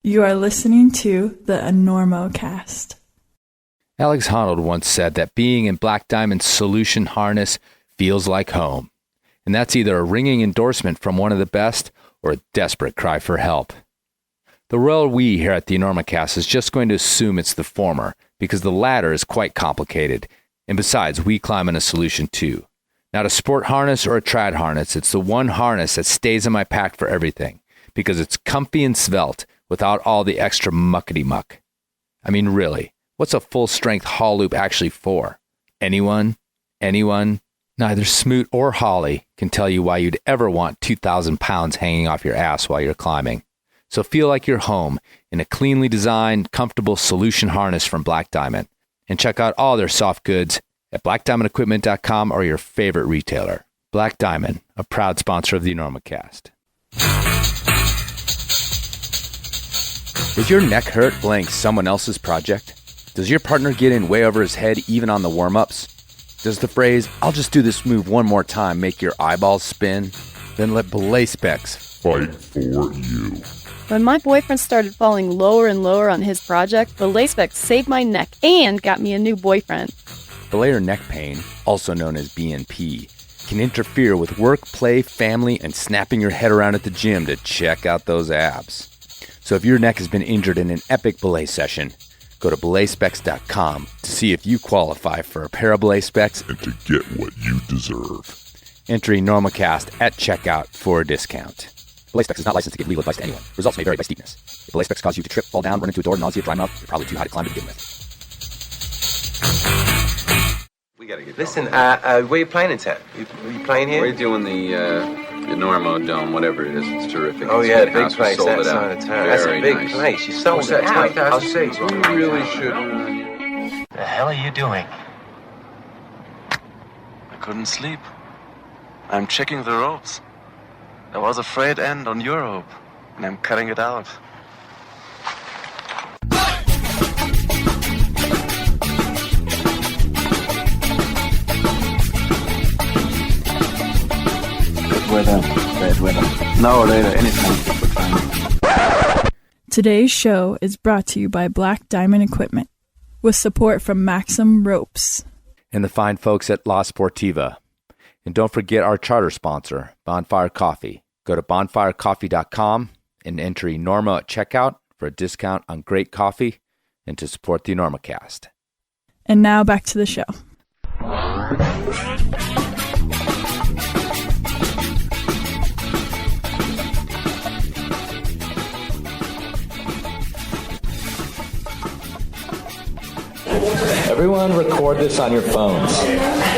You are listening to the Enormocast. Alex Honnold once said that being in Black Diamond's solution harness feels like home. And that's either a ringing endorsement from one of the best or a desperate cry for help. The royal we here at the Enormocast is just going to assume it's the former, because the latter is quite complicated. And besides, we climb in a solution too. Not a sport harness or a trad harness, it's the one harness that stays in my pack for everything, because it's comfy and svelte without all the extra muckety-muck. I mean, really, what's a full-strength haul loop actually for? Anyone? Neither Smoot or Holly can tell you why you'd ever want 2,000 pounds hanging off your ass while you're climbing. So feel like you're home in a cleanly designed, comfortable solution harness from Black Diamond. And check out all their soft goods at blackdiamondequipment.com or your favorite retailer. Black Diamond, a proud sponsor of the Enormocast. Does your neck hurt playing someone else's project? Does your partner get in way over his head even on the warm-ups? Does the phrase, "I'll just do this move one more time," make your eyeballs spin? Then let Belay Specs fight for you. When my boyfriend started falling lower and lower on his project, Belay Specs saved my neck and got me a new boyfriend. Belayer neck pain, also known as BNP, can interfere with work, play, family, and snapping your head around at the gym to check out those abs. So if your neck has been injured in an epic belay session, go to belayspecs.com to see if you qualify for a pair of belay specs and to get what you deserve. Enter Enormocast at checkout for a discount. Belay Specs is not licensed to give legal advice to anyone. Results may vary by steepness. If Belay Specs cause you to trip, fall down, run into a door, nausea, dry mouth, you're probably too high to climb to begin with. We gotta get Listen, where you playing in town? You playing here? We're doing the Enormo Dome, whatever it is. It's terrific. Oh, It's yeah, a big house. We place, sold that it side out. of town. That's a Very big nice. place. You sold What's it that, out. 20,000 seats? You You really should. The hell are you doing? I couldn't sleep. I'm checking the ropes. There was a frayed end on your rope, and I'm cutting it out. Good weather. No, later, anytime. Today's show is brought to you by Black Diamond Equipment, with support from Maxim Ropes. And the fine folks at La Sportiva. And don't forget our charter sponsor, Bonfire Coffee. Go to bonfirecoffee.com and enter Enorma at checkout for a discount on great coffee and to support the Enormocast. And now back to the show. Everyone record this on your phones,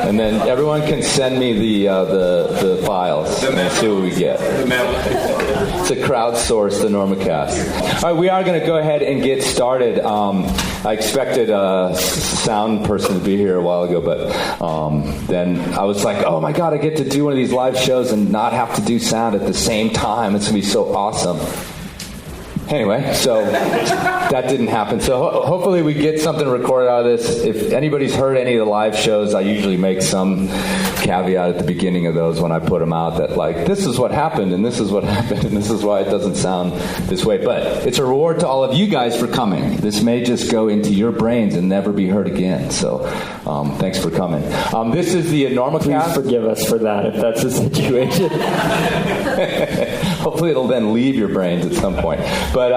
and then everyone can send me the files and see what we get. It's a crowdsourced Enormocast. All right, we are going to go ahead and get started. I expected a sound person to be here a while ago, but then I was like, oh my God, I get to do one of these live shows and not have to do sound at the same time. It's going to be so awesome. Anyway, so that didn't happen. So hopefully we get something recorded out of this. If anybody's heard any of the live shows, I usually make some caveat at the beginning of those when I put them out that, like, this is what happened, and this is what happened, and this is why it doesn't sound this way. But it's a reward to all of you guys for coming. This may just go into your brains and never be heard again. So thanks for coming. This is the Enormocast. Please forgive us for that if that's the situation. Hopefully it'll then leave your brains at some point. But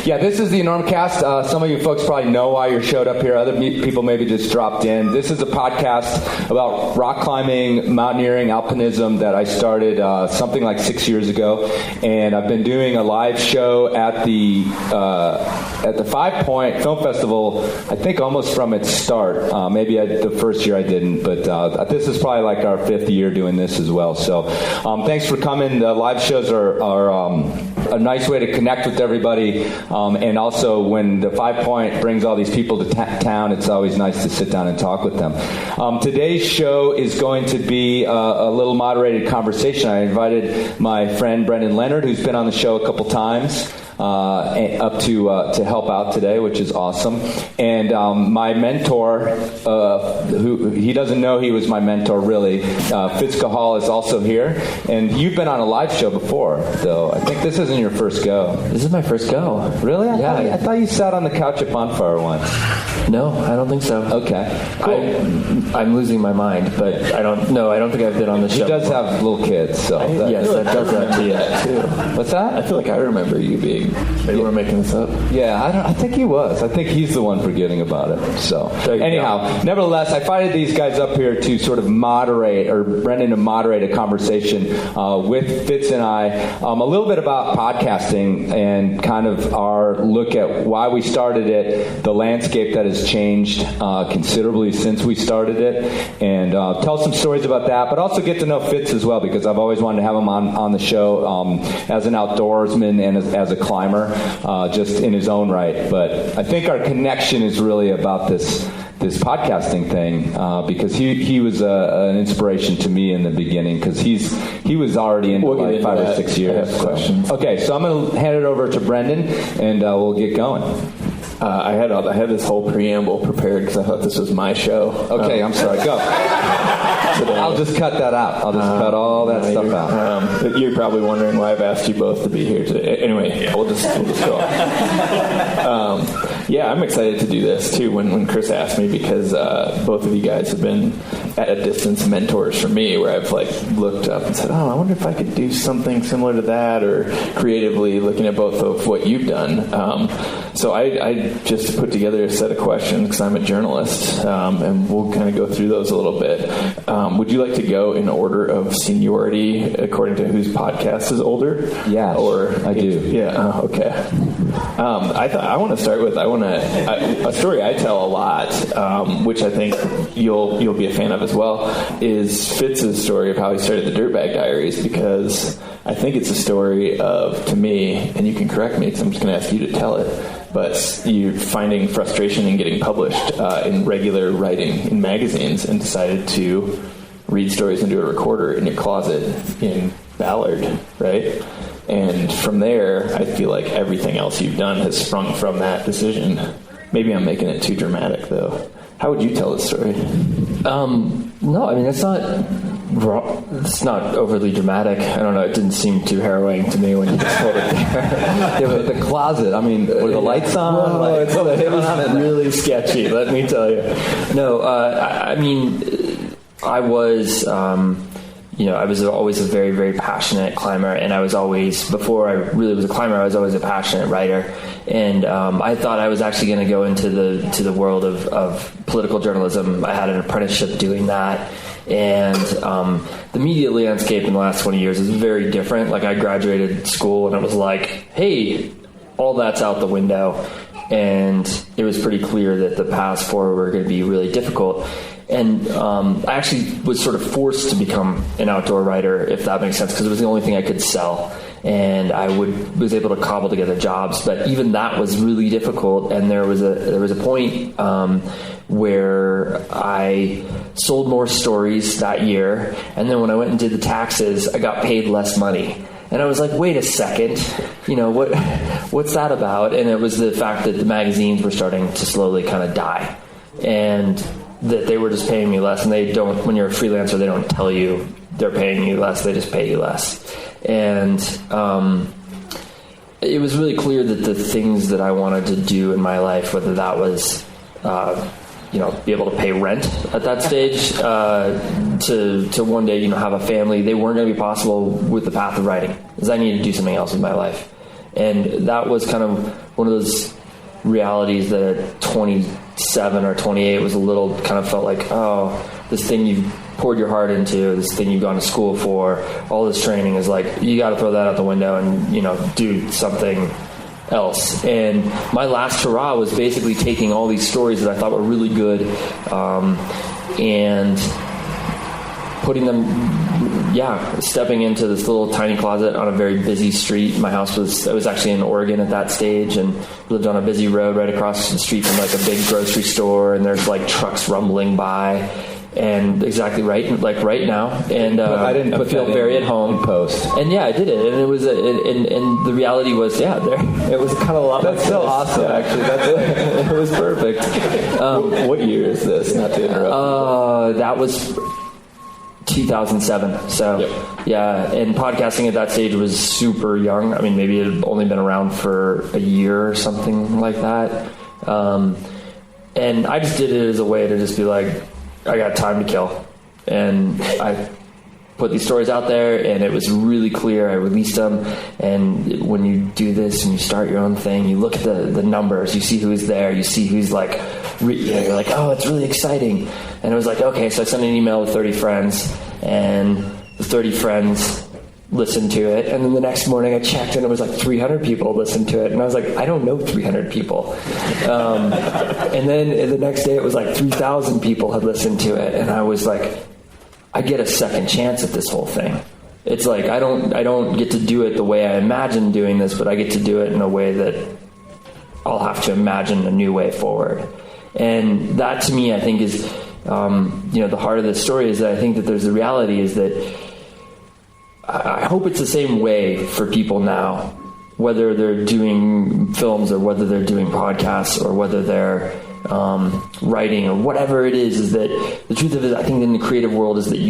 yeah, this is the Enormocast. Some of you folks probably know why you showed up here. Other people maybe just dropped in. This is a podcast about rock climbing, mountaineering, alpinism that I started something like 6 years ago. And I've been doing a live show at the 5Point Film Festival, I think almost from its start. Maybe the first year I didn't, but this is probably like our 5th year doing this as well. So thanks for coming. The live shows are a nice way to connect with everybody, and also when the 5Point brings all these people to town, it's always nice to sit down and talk with them. Today's show is going to be a little moderated conversation. I invited my friend Brendan Leonard, who's been on the show a couple times. up to help out today, which is awesome. And my mentor, who he doesn't know he was my mentor really, Fitz Cahall is also here. And you've been on a live show before, though. I think this isn't your first go. This is my first go. Really? I thought you sat on the couch at Bonfire once. No, I don't think so. Okay. Cool. I'm losing my mind, but I don't think I've been on the show. He does have little kids, so. Yes, that does that to you, too. What's that? I feel like I remember you being... Maybe we're making this up. Yeah, I think he was. I think he's the one forgetting about it. So, anyhow, nevertheless, I invited these guys up here to sort of moderate, or Brendan to moderate a conversation with Fitz and I, a little bit about podcasting and kind of our look at why we started it, the landscape that has changed considerably since we started it, and tell some stories about that, but also get to know Fitz as well, because I've always wanted to have him on the show as an outdoorsman and as a climber, just in his own right. But I think our connection is really about this podcasting thing, because he was an inspiration to me in the beginning, because he was already in like 5 or 6 years. I have questions. Okay, so I'm going to hand it over to Brendan, and we'll get going. I had this whole preamble prepared because I thought this was my show. Okay, I'm sorry. Go. I'll just cut that out. I'll just cut all that stuff out. You're probably wondering why I've asked you both to be here today. Anyway, we'll just go on. Yeah, I'm excited to do this too. When Chris asked me, because both of you guys have been at a distance mentors for me, where I've like looked up and said, "Oh, I wonder if I could do something similar to that," or creatively looking at both of what you've done. So I just put together a set of questions because I'm a journalist, and we'll kind of go through those a little bit. Would you like to go in order of seniority according to whose podcast is older? Yeah, or I do. Yeah. Okay. I want to start with a story I tell a lot, which I think you'll be a fan of as well, is Fitz's story of how he started the Dirtbag Diaries, because I think it's a story of, to me, and you can correct me because I'm just going to ask you to tell it, but you're finding frustration in getting published in regular writing in magazines and decided to read stories into a recorder in your closet in Ballard, right? And from there, I feel like everything else you've done has sprung from that decision. Maybe I'm making it too dramatic, though. How would you tell the story? No, I mean, it's not overly dramatic. I don't know, it didn't seem too harrowing to me when you just told it there. Yeah, but the closet, I mean, were the lights on? No, it was really sketchy, let me tell you. No, I mean, I was... I was always a very, very passionate climber, and I was always, before I really was a climber, I was always a passionate writer. And I thought I was actually going to go into the world of political journalism. I had an apprenticeship doing that, and the media landscape in the last 20 years is very different. Like, I graduated school, and it was like, hey, all that's out the window. And it was pretty clear that the paths forward were going to be really difficult. And I actually was sort of forced to become an outdoor writer, if that makes sense, because it was the only thing I could sell. And I was able to cobble together jobs, but even that was really difficult. And there was a point where I sold more stories that year, and then when I went and did the taxes, I got paid less money. And I was like, wait a second, what's that about? And it was the fact that the magazines were starting to slowly kind of die, and that they were just paying me less. And they don't, when you're a freelancer, they don't tell you they're paying you less, they just pay you less. And it was really clear that the things that I wanted to do in my life, whether that was, be able to pay rent at that stage, to one day, have a family, they weren't going to be possible with the path of writing, because I needed to do something else with my life. And that was kind of one of those realities that at 27 or 28 was a little, kind of felt like, oh, this thing you've poured your heart into, this thing you've gone to school for, all this training is like, you got to throw that out the window and, do something else. And my last hurrah was basically taking all these stories that I thought were really good, and putting them, stepping into this little tiny closet on a very busy street. I was actually in Oregon at that stage, and lived on a busy road right across the street from like a big grocery store, and there's like trucks rumbling by. and exactly right, like right now. And I didn't put feel that very at home. in post. And yeah, I did it, and it was, and the reality was, yeah, it was kind of a lot. That's so awesome, actually. It was perfect. What year is this? Not to interrupt. That was 2007. So yeah, and podcasting at that stage was super young. I mean, maybe it had only been around for a year or something like that. And I just did it as a way to just be like, I got time to kill. And I put these stories out there, and it was really clear. I released them. And when you do this and you start your own thing, you look at the numbers, you see who's there, you see who's like, you're like, oh, it's really exciting. And it was like, okay, so I sent an email to 30 friends, and the 30 friends listened to it. And then the next morning I checked, and it was like 300 people listened to it. And I was like, I don't know 300 people. And then the next day it was like 3,000 people had listened to it. And I was like, I get a second chance at this whole thing. It's like, I don't get to do it the way I imagined doing this, but I get to do it in a way that I'll have to imagine a new way forward. And that, to me, I think is, the heart of the story is that I think that there's the reality is that I hope it's the same way for people now, whether they're doing films or whether they're doing podcasts or whether they're writing or whatever it is that the truth of it, I think in the creative world is that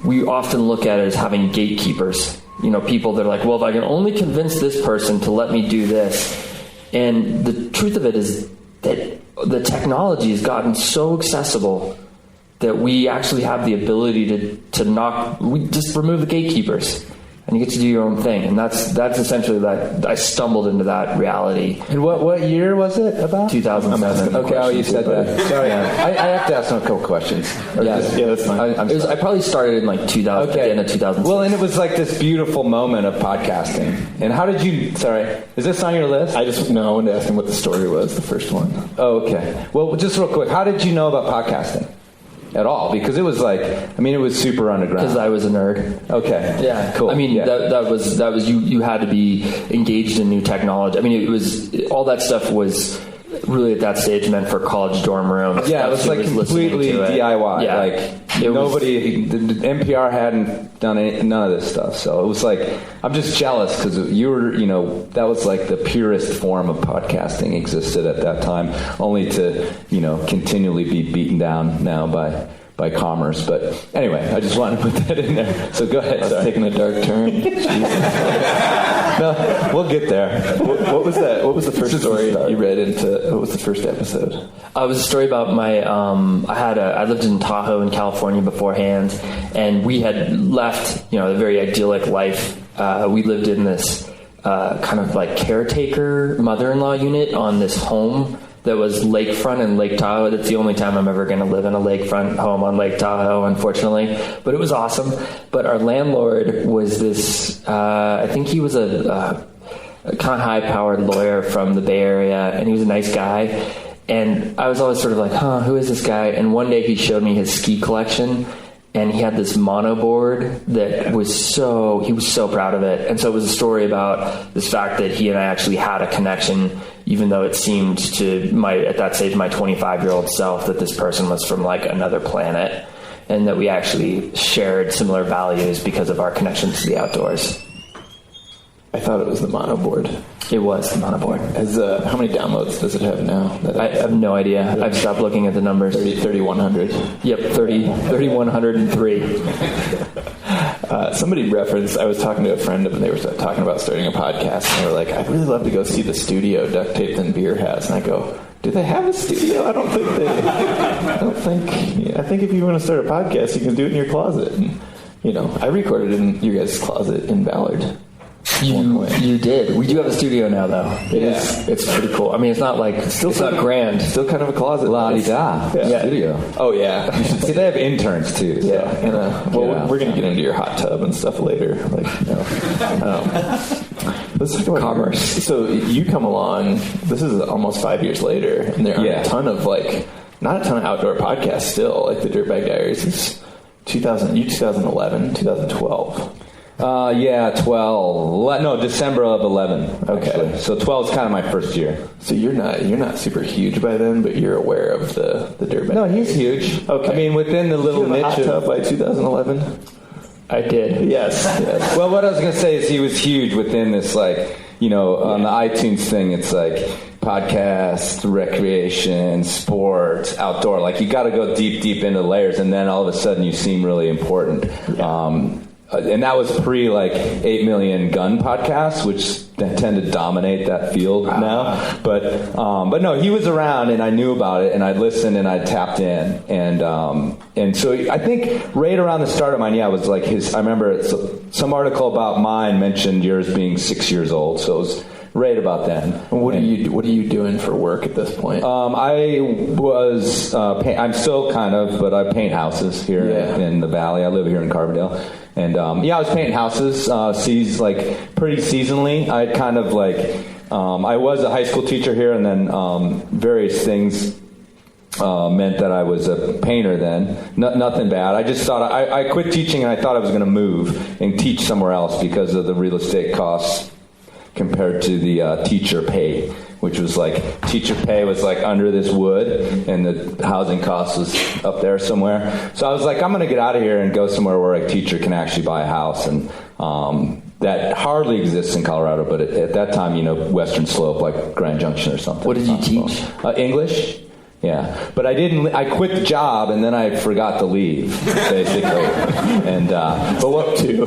we often look at it as having gatekeepers, people that are like, well, if I can only convince this person to let me do this. And the truth of it is that the technology has gotten so accessible that we actually have the ability we just remove the gatekeepers, and you get to do your own thing. And that's essentially that. I stumbled into that reality. And what year was it about? 2007. Okay, you said that. Sorry, I have to ask a couple questions. Yeah, that's fine. I probably started in like 2000, at the end of 2006. Well, and it was like this beautiful moment of podcasting. And how did you, is this on your list? I wanted to ask him what the story was, the first one. Oh, okay. Well, just real quick, how did you know about podcasting? At all, because it was it was super underground. Because I was a nerd. Okay. Yeah. Cool. I mean, that was you had to be engaged in new technology. I mean, it was all that stuff was really at that stage meant for college dorm rooms. Yeah, it was like completely DIY. Yeah. Like nobody, the NPR hadn't done none of this stuff. So it was like, I'm just jealous because you were, that was like the purest form of podcasting existed at that time, only to, continually be beaten down now by commerce. But anyway, I just wanted to put that in there. So go ahead. Sorry. Taking a dark turn. No, we'll get there. What was that? What was the first story you read into? What was the first episode? It was a story about my. I lived in Tahoe in California beforehand, and we had left, a very idyllic life. We lived in this kind of like caretaker mother-in-law unit on this home that was lakefront in Lake Tahoe. That's the only time I'm ever going to live in a lakefront home on Lake Tahoe, unfortunately. But it was awesome. But our landlord was this, I think he was a kind of high-powered lawyer from the Bay Area, and he was a nice guy. And I was always sort of like, who is this guy? And one day he showed me his ski collection, and he had this monoboard that he was so proud of it. And so it was a story about this fact that he and I actually had a connection, even though it seemed to at that stage, my 25-year-old self, that this person was from like another planet, and that we actually shared similar values because of our connection to the outdoors. I thought it was the monoboard. It was the monoboard. How many downloads does it have now? I have no idea. I've stopped looking at the numbers. 3,100. Yep, 3,103. Somebody referenced, I was talking to a friend and they were talking about starting a podcast, and they were like, I'd really love to go see the studio Duct Tape and Beer has. And I go, do they have a studio? I think if you want to start a podcast, you can do it in your closet. And, I recorded in your guys' closet in Ballard. You did. We do have a studio now, though. It's pretty cool. I mean, it's not like it's not grand. Still kind of a closet. La-di-da. Studio. Oh yeah. See, they have interns too. So. Yeah. We're gonna get into your hot tub and stuff later. Let's talk about commerce. So you come along. This is almost 5 years later, and there are a ton of not a ton of outdoor podcasts still. Like the Dirtbag Diaries is 2011, 2012. 12. No, December of 11. Okay. Actually. So 12 is kind of my first year. So you're not super huge by then, but you're aware of the Dirtbag. No, he's huge. Okay. I mean, within the little niche hot tub by 2011. I did. Yes. Well, what I was going to say is he was huge within this, like, you know, on the iTunes thing, it's like podcast, recreation, sports, outdoor. Like, you got to go deep into layers, and then all of a sudden you seem really important. Yeah. And that was pre, like, 8 Million Gun podcasts, which tend to dominate that field now. But no, he was around, and I knew about it, and I'd listened, and I'd tapped in. And so I think right around the start of mine, I was like I remember some article about mine mentioned yours being 6 years old, so it was right about then. What are you doing for work at this point? I was I'm still kind of, but I paint houses here in the Valley. I live here in Carbondale, and I was painting houses pretty seasonally. I kind of I was a high school teacher here, and then various things meant that I was a painter then. Nothing bad. I just thought I quit teaching, and I thought I was going to move and teach somewhere else because of the real estate costs compared to the teacher pay, which was like, teacher pay was like under this wood, and the housing cost was up there somewhere. So I was like, I'm going to get out of here and go somewhere where a teacher can actually buy a house. And that hardly exists in Colorado, but at that time, you know, Western Slope, like Grand Junction or something. What did you teach? English. Yeah, but I quit the job, and then I forgot to leave, basically. And but what to?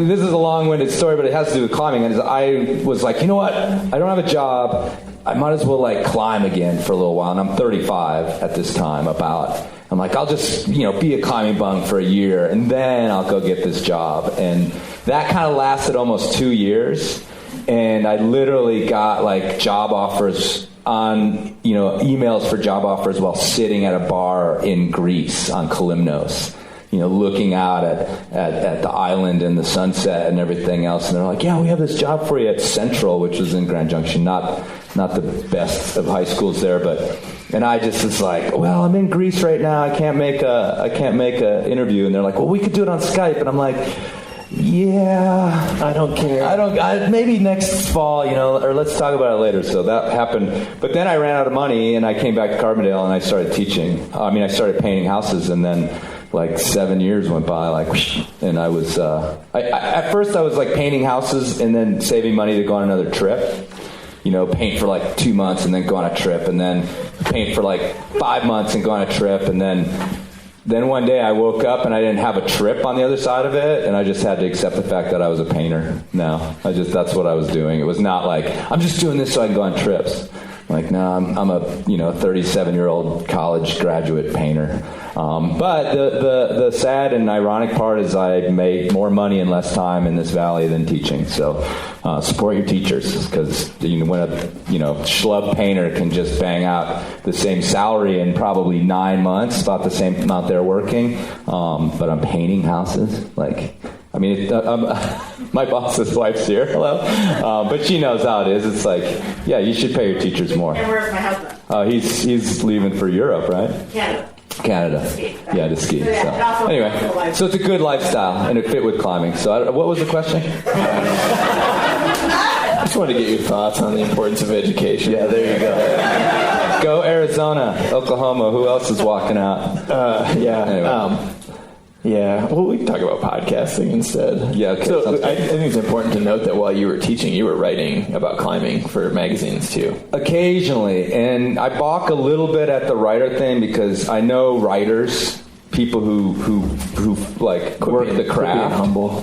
This is a long-winded story, but it has to do with climbing. And I was like, you know what? I don't have a job. I might as well like climb again for a little while. And I'm 35 at this time. I'm like, I'll just be a climbing bum for a year, and then I'll go get this job. And that kind of lasted almost 2 years, and I literally got like job offers on emails for job offers while sitting at a bar in Greece on Kalymnos, looking out at the island and the sunset and everything else. And they're like, yeah, we have this job for you at Central, which was in Grand Junction, not the best of high schools there, and I just was like, well, I'm in Greece right now, I can't make a interview. And they're like, well, we could do it on Skype. And I'm like, yeah, I don't care. Maybe next fall, or let's talk about it later. So that happened. But then I ran out of money, and I came back to Carbondale, and I started teaching. I started painting houses, and then like 7 years went by, and I was. At first, I was like painting houses, and then saving money to go on another trip. Paint for like 2 months, and then go on a trip, and then paint for like 5 months, and go on a trip, and then one day I woke up and I didn't have a trip on the other side of it, and I just had to accept the fact that I was a painter. That's what I was doing. It was not like, I'm just doing this so I can go on trips. Like, no, I'm a 37-year-old college graduate painter. But the sad and ironic part is I make more money in less time in this valley than teaching. So support your teachers, because when a schlub painter can just bang out the same salary in probably 9 months, about the same amount they're working, but I'm painting houses. My boss's wife's here, hello, but she knows how it is. It's like, yeah, you should pay your teachers more. And where's my husband? He's leaving for Europe, right? Canada. To ski. So anyway, so it's a good lifestyle, and it fit with climbing. So what was the question? I just wanted to get your thoughts on the importance of education. Yeah, there you go. Go Arizona, Oklahoma. Who else is walking out? Anyway. Yeah, well, we can talk about podcasting instead. Yeah, okay. So I think it's important to note that while you were teaching, you were writing about climbing for magazines too. Occasionally, and I balk a little bit at the writer thing, because I know writers, people who like work the craft. Humble,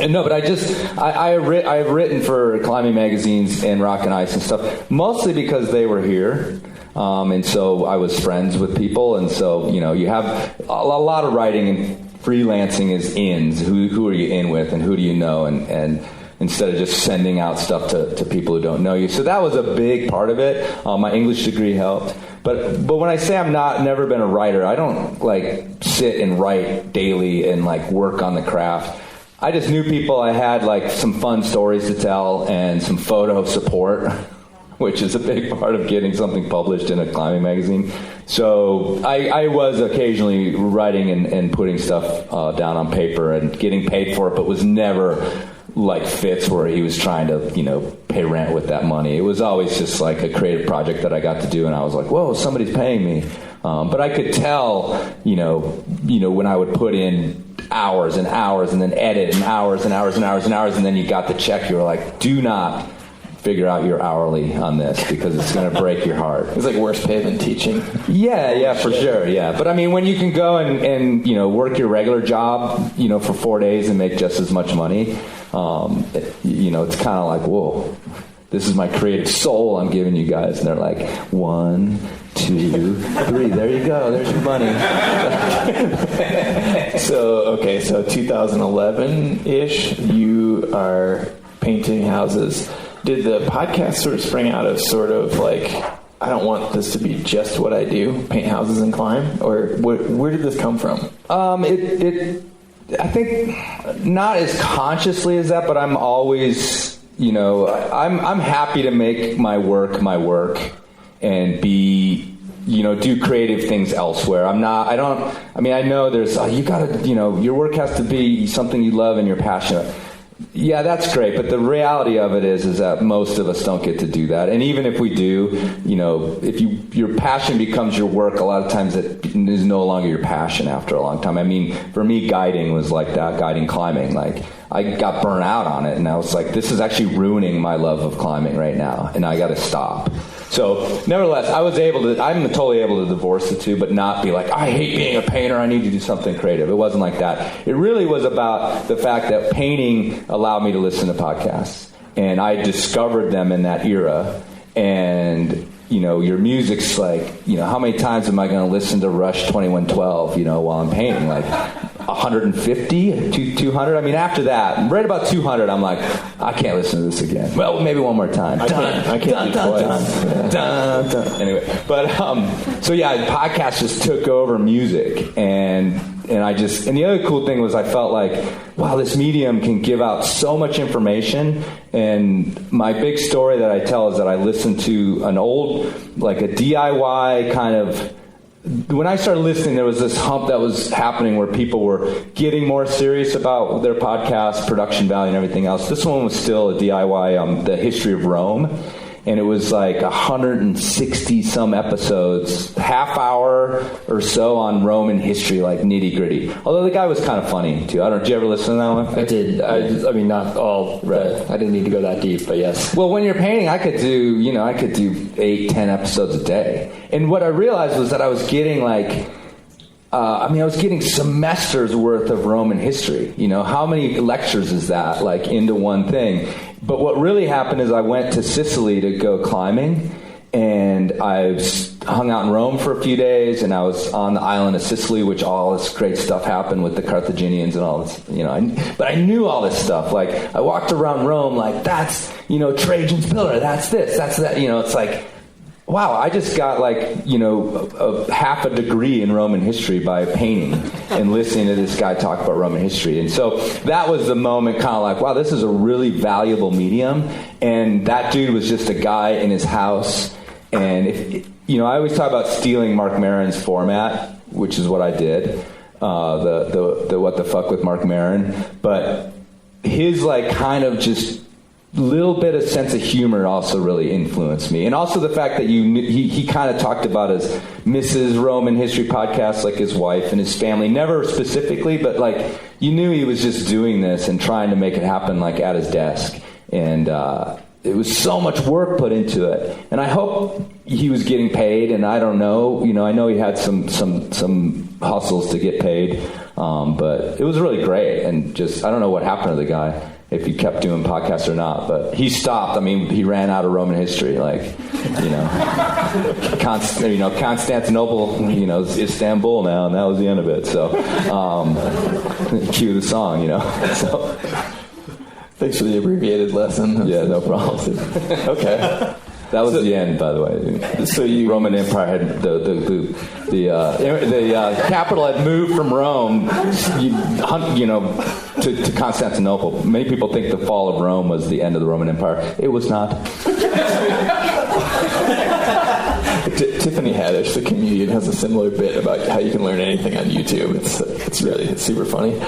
No, but I've written for climbing magazines and Rock and Ice and stuff, mostly because they were here. And so I was friends with people, and so, you have a lot of writing and freelancing is ins. Who are you in with, and who do you know, and instead of just sending out stuff to people who don't know you. So that was a big part of it. My English degree helped. But when I say never been a writer, I don't like sit and write daily and like work on the craft. I just knew people. I had like some fun stories to tell and some photo support, which is a big part of getting something published in a climbing magazine. So I was occasionally writing and putting stuff down on paper and getting paid for it, but was never like Fitz, where he was trying to, pay rent with that money. It was always just like a creative project that I got to do, and I was like, whoa, somebody's paying me. But I could tell, when I would put in hours and hours and then edit and hours and hours and hours and hours, and then you got the check, you were like, do not figure out your hourly on this because it's going to break your heart. It's like worse pay than teaching. Yeah, for sure, yeah. But I mean, when you can go and work your regular job, for 4 days and make just as much money, it's kind of like, whoa, this is my creative soul I'm giving you guys. And they're like, 1, 2, 3, there you go, there's your money. So 2011-ish, you are painting houses. Did the podcast sort of spring out of sort of like, I don't want this to be just what I do, paint houses and climb? Or where did this come from? I think not as consciously as that, but I'm always, I'm happy to make my work and be, do creative things elsewhere. I know there's, you gotta, your work has to be something you love and you're passionate. Yeah, that's great, but the reality of it is that most of us don't get to do that. And even if we do, if your passion becomes your work, a lot of times it is no longer your passion after a long time. I mean, for me, guiding was like that, guiding climbing. Like, I got burnt out on it, and I was like, this is actually ruining my love of climbing right now, and I got to stop. So, nevertheless, I'm totally able to divorce the two, but not be like, I hate being a painter, I need to do something creative. It wasn't like that. It really was about the fact that painting allowed me to listen to podcasts. And I discovered them in that era. And, your music's like, how many times am I going to listen to Rush 2112, while I'm painting? Like 150, 200? I mean, after that, right about 200, I'm like, I can't listen to this again. Well, maybe one more time. I can't do twice. Anyway, but, podcasts just took over music. And the other cool thing was I felt like, wow, this medium can give out so much information. And my big story that I tell is that I listened to an old, like a DIY kind of, when I started listening, there was this hump that was happening where people were getting more serious about their podcast, production value and everything else. This one was still a DIY, the history of Rome. And it was like 160 some episodes, half hour or so on Roman history, like nitty gritty. Although the guy was kind of funny too. Did you ever listen to that one? I did. I mean, not all. Right. I didn't need to go that deep, but yes. Well, when you're painting, I could do 8-10 episodes a day. And what I realized was that I was getting like, I was getting semesters worth of Roman history. How many lectures is that, like, into one thing? But what really happened is I went to Sicily to go climbing, and I hung out in Rome for a few days, and I was on the island of Sicily, which all this great stuff happened with the Carthaginians and all this, but I knew all this stuff. Like, I walked around Rome like, that's, Trajan's pillar, that's this, that's that, it's like, wow, I just got like, a half a degree in Roman history by painting and listening to this guy talk about Roman history. And so that was the moment, kind of like, wow, this is a really valuable medium. And that dude was just a guy in his house. And I always talk about stealing Mark Maron's format, which is what I did. The What the Fuck with Mark Maron. But his like kind of just little bit of sense of humor also really influenced me. And also the fact that he kind of talked about his Mrs. Roman History podcast, like his wife and his family, never specifically, but like you knew he was just doing this and trying to make it happen like at his desk. And it was so much work put into it. And I hope he was getting paid, and I don't know. I know he had some hustles to get paid, but it was really great. And just, I don't know what happened to the guy, if he kept doing podcasts or not, but he stopped. I mean, he ran out of Roman history, like, Constantinople, Istanbul now, and that was the end of it. So, cue the song, So, thanks for the abbreviated lesson. Yeah, no problem. Okay. That was the end, by the way. So Roman Empire had the capital had moved from Rome, to Constantinople. Many people think the fall of Rome was the end of the Roman Empire. It was not. Tiffany Haddish, the comedian, has a similar bit about how you can learn anything on YouTube. It's super funny.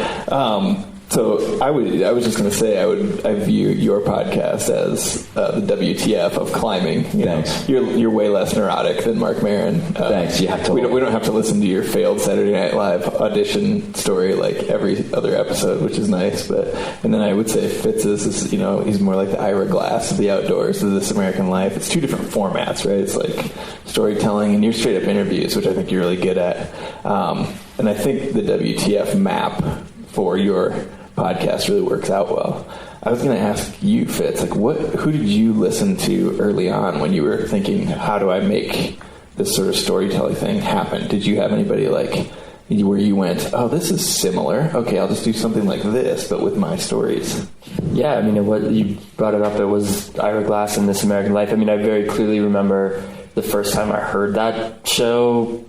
So I was just going to say I view your podcast as the WTF of climbing. Thanks. You're way less neurotic than Mark Maron. Thanks. You have to. We don't have to listen to your failed Saturday Night Live audition story like every other episode, which is nice. And then I would say Fitz's is he's more like the Ira Glass of the outdoors, of This American Life. It's two different formats, right? It's like storytelling and your straight up interviews, which I think you're really good at. And I think the WTF map for your podcast really works out well. I was going to ask you, Fitz, who did you listen to early on when you were thinking, how do I make this sort of storytelling thing happen? Did you have anybody where you went, oh, this is similar. Okay, I'll just do something like this, but with my stories? Yeah, I mean, you brought it up. It was Ira Glass and This American Life. I mean, I very clearly remember the first time I heard that show,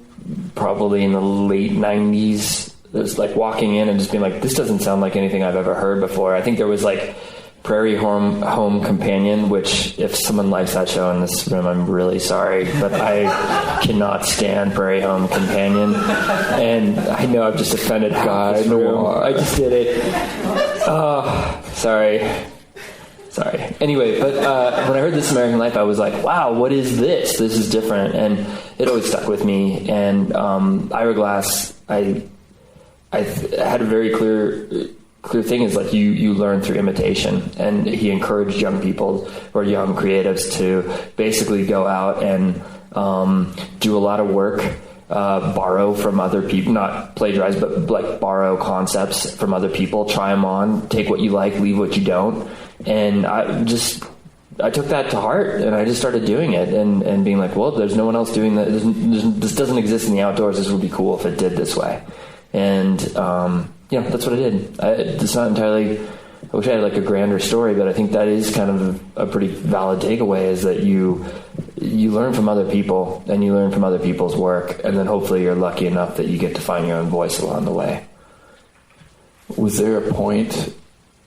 probably in the late 90s. It was like walking in and just being like, this doesn't sound like anything I've ever heard before. I think there was like Prairie Home Companion, which if someone likes that show in this room, I'm really sorry, but I cannot stand Prairie Home Companion. And I know I've just offended God. I just did it. Oh, sorry. Anyway, but when I heard This American Life, I was like, wow, what is this? This is different. And it always stuck with me. And Ira Glass, I had a very clear thing is like you learn through imitation, and he encouraged young people or young creatives to basically go out and do a lot of work, borrow from other people, not plagiarize, but like borrow concepts from other people, try them on, take what you like, leave what you don't. And I took that to heart, and I just started doing it and being like, well, there's no one else doing that. This doesn't exist in the outdoors. This would be cool if it did this way. And, that's what I did. It's not entirely, I wish I had like a grander story, but I think that is kind of a pretty valid takeaway, is that you learn from other people and you learn from other people's work. And then hopefully you're lucky enough that you get to find your own voice along the way. Was there a point,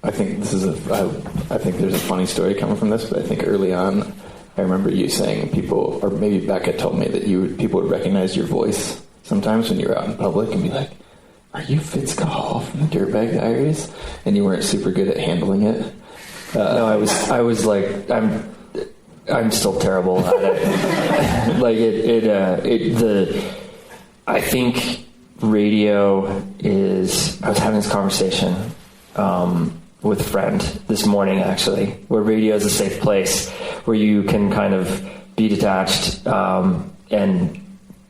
I think there's a funny story coming from this, but I think early on, I remember you saying people, or maybe Becca told me that people would recognize your voice sometimes when you were out in public and be like, are you Fitz Cahall from the Dirtbag Diaries? And you weren't super good at handling it. No, I was like, I'm still terrible at it. I think radio is, I was having this conversation with a friend this morning, actually, where radio is a safe place where you can kind of be detached, and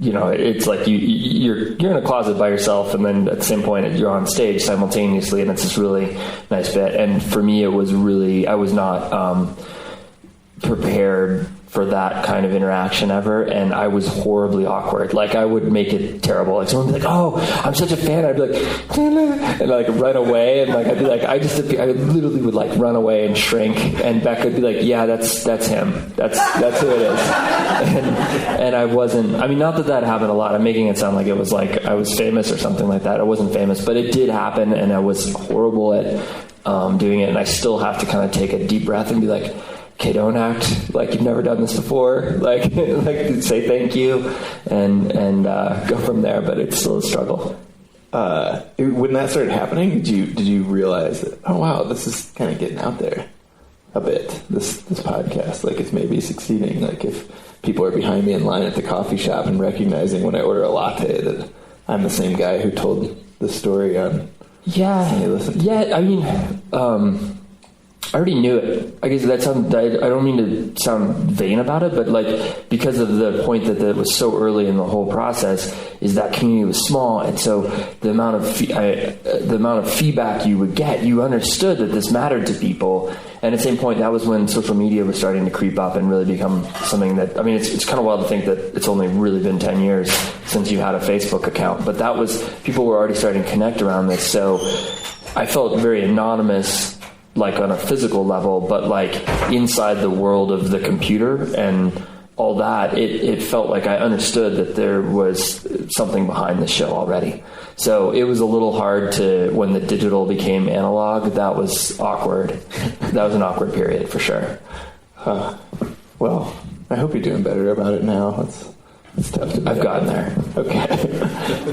it's like you're in a closet by yourself, and then at the same point you're on stage simultaneously, and it's this really nice bit. And for me, I was not prepared for that kind of interaction ever, and I was horribly awkward. Like, I would make it terrible. Like, someone would be like, oh, I'm such a fan. I'd be like, and like run away, and like I'd be like, I literally would like run away and shrink, and Becca would be like, yeah, that's him. That's who it is. And I wasn't, I mean, not that happened a lot. I'm making it sound like it was like I was famous or something like that. I wasn't famous, but it did happen, and I was horrible at doing it, and I still have to kind of take a deep breath and be like, okay, don't act like you've never done this before. Like say thank you, and go from there. But it's still a struggle. When that started happening, did you realize that, oh wow, this is kind of getting out there a bit? This podcast, like, it's maybe succeeding. Like, if people are behind me in line at the coffee shop and recognizing when I order a latte that I'm the same guy who told the story on. Yeah. I mean. I already knew it. I guess I don't mean to sound vain about it, but like, because of the point that it was so early in the whole process, is that community was small, and so the amount of feedback you would get, you understood that this mattered to people. And at the same point, that was when social media was starting to creep up and really become something that, I mean, it's kind of wild to think that it's only really been 10 years since you had a Facebook account, but people were already starting to connect around this. So I felt very anonymous, like on a physical level, but like inside the world of the computer and all that, it felt like I understood that there was something behind the show already. So it was a little hard when the digital became analog, that was awkward. That was an awkward period for sure. Well, I hope you're doing better about it now. It's tough to I've gotten there. Okay.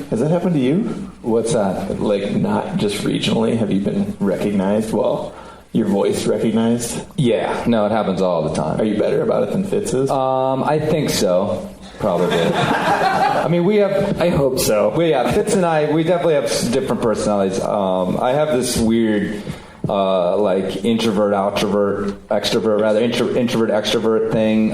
Has that happened to you? What's that? Like, not just regionally? Have you been recognized? Well, your voice recognized? Yeah. No, it happens all the time. Are you better about it than Fitz is? I think so. Probably. I mean, we have... I hope so. Fitz and I, we definitely have different personalities. I have this weird... like introvert, extrovert thing,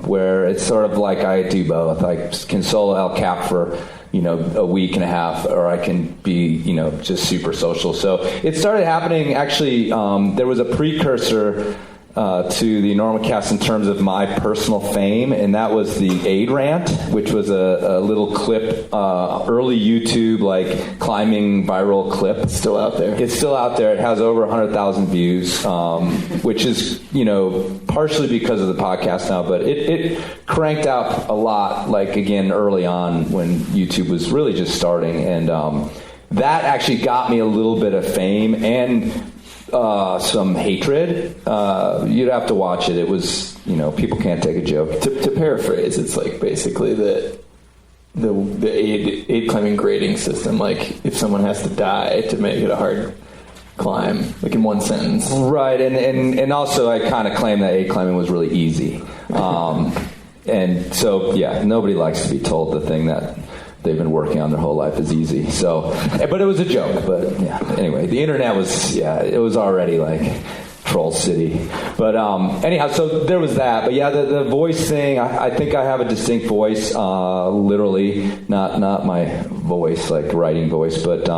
where it's sort of like I do both. I can solo El Cap for, a week and a half, or I can be, just super social. So it started happening, actually, there was a precursor to the Enormocast in terms of my personal fame, and that was the aid rant, which was a little clip, early YouTube, like, climbing viral clip. It's still out there. It's still out there. It has over 100,000 views, which is, partially because of the podcast now, but it cranked out a lot, like, again, early on when YouTube was really just starting, and that actually got me a little bit of fame and some hatred. You'd have to watch it. It was, people can't take a joke. To paraphrase, it's like basically the aid climbing grading system. Like, if someone has to die to make it a hard climb, like in one sentence. Right, and also I kind of claim that aid climbing was really easy. And so, nobody likes to be told the thing that they've been working on their whole life is easy. So, but it was a joke. But anyway, the internet was, it was already like troll city. But anyhow, so there was that. But the voice thing, I think I have a distinct voice, literally, not my voice, like writing voice, but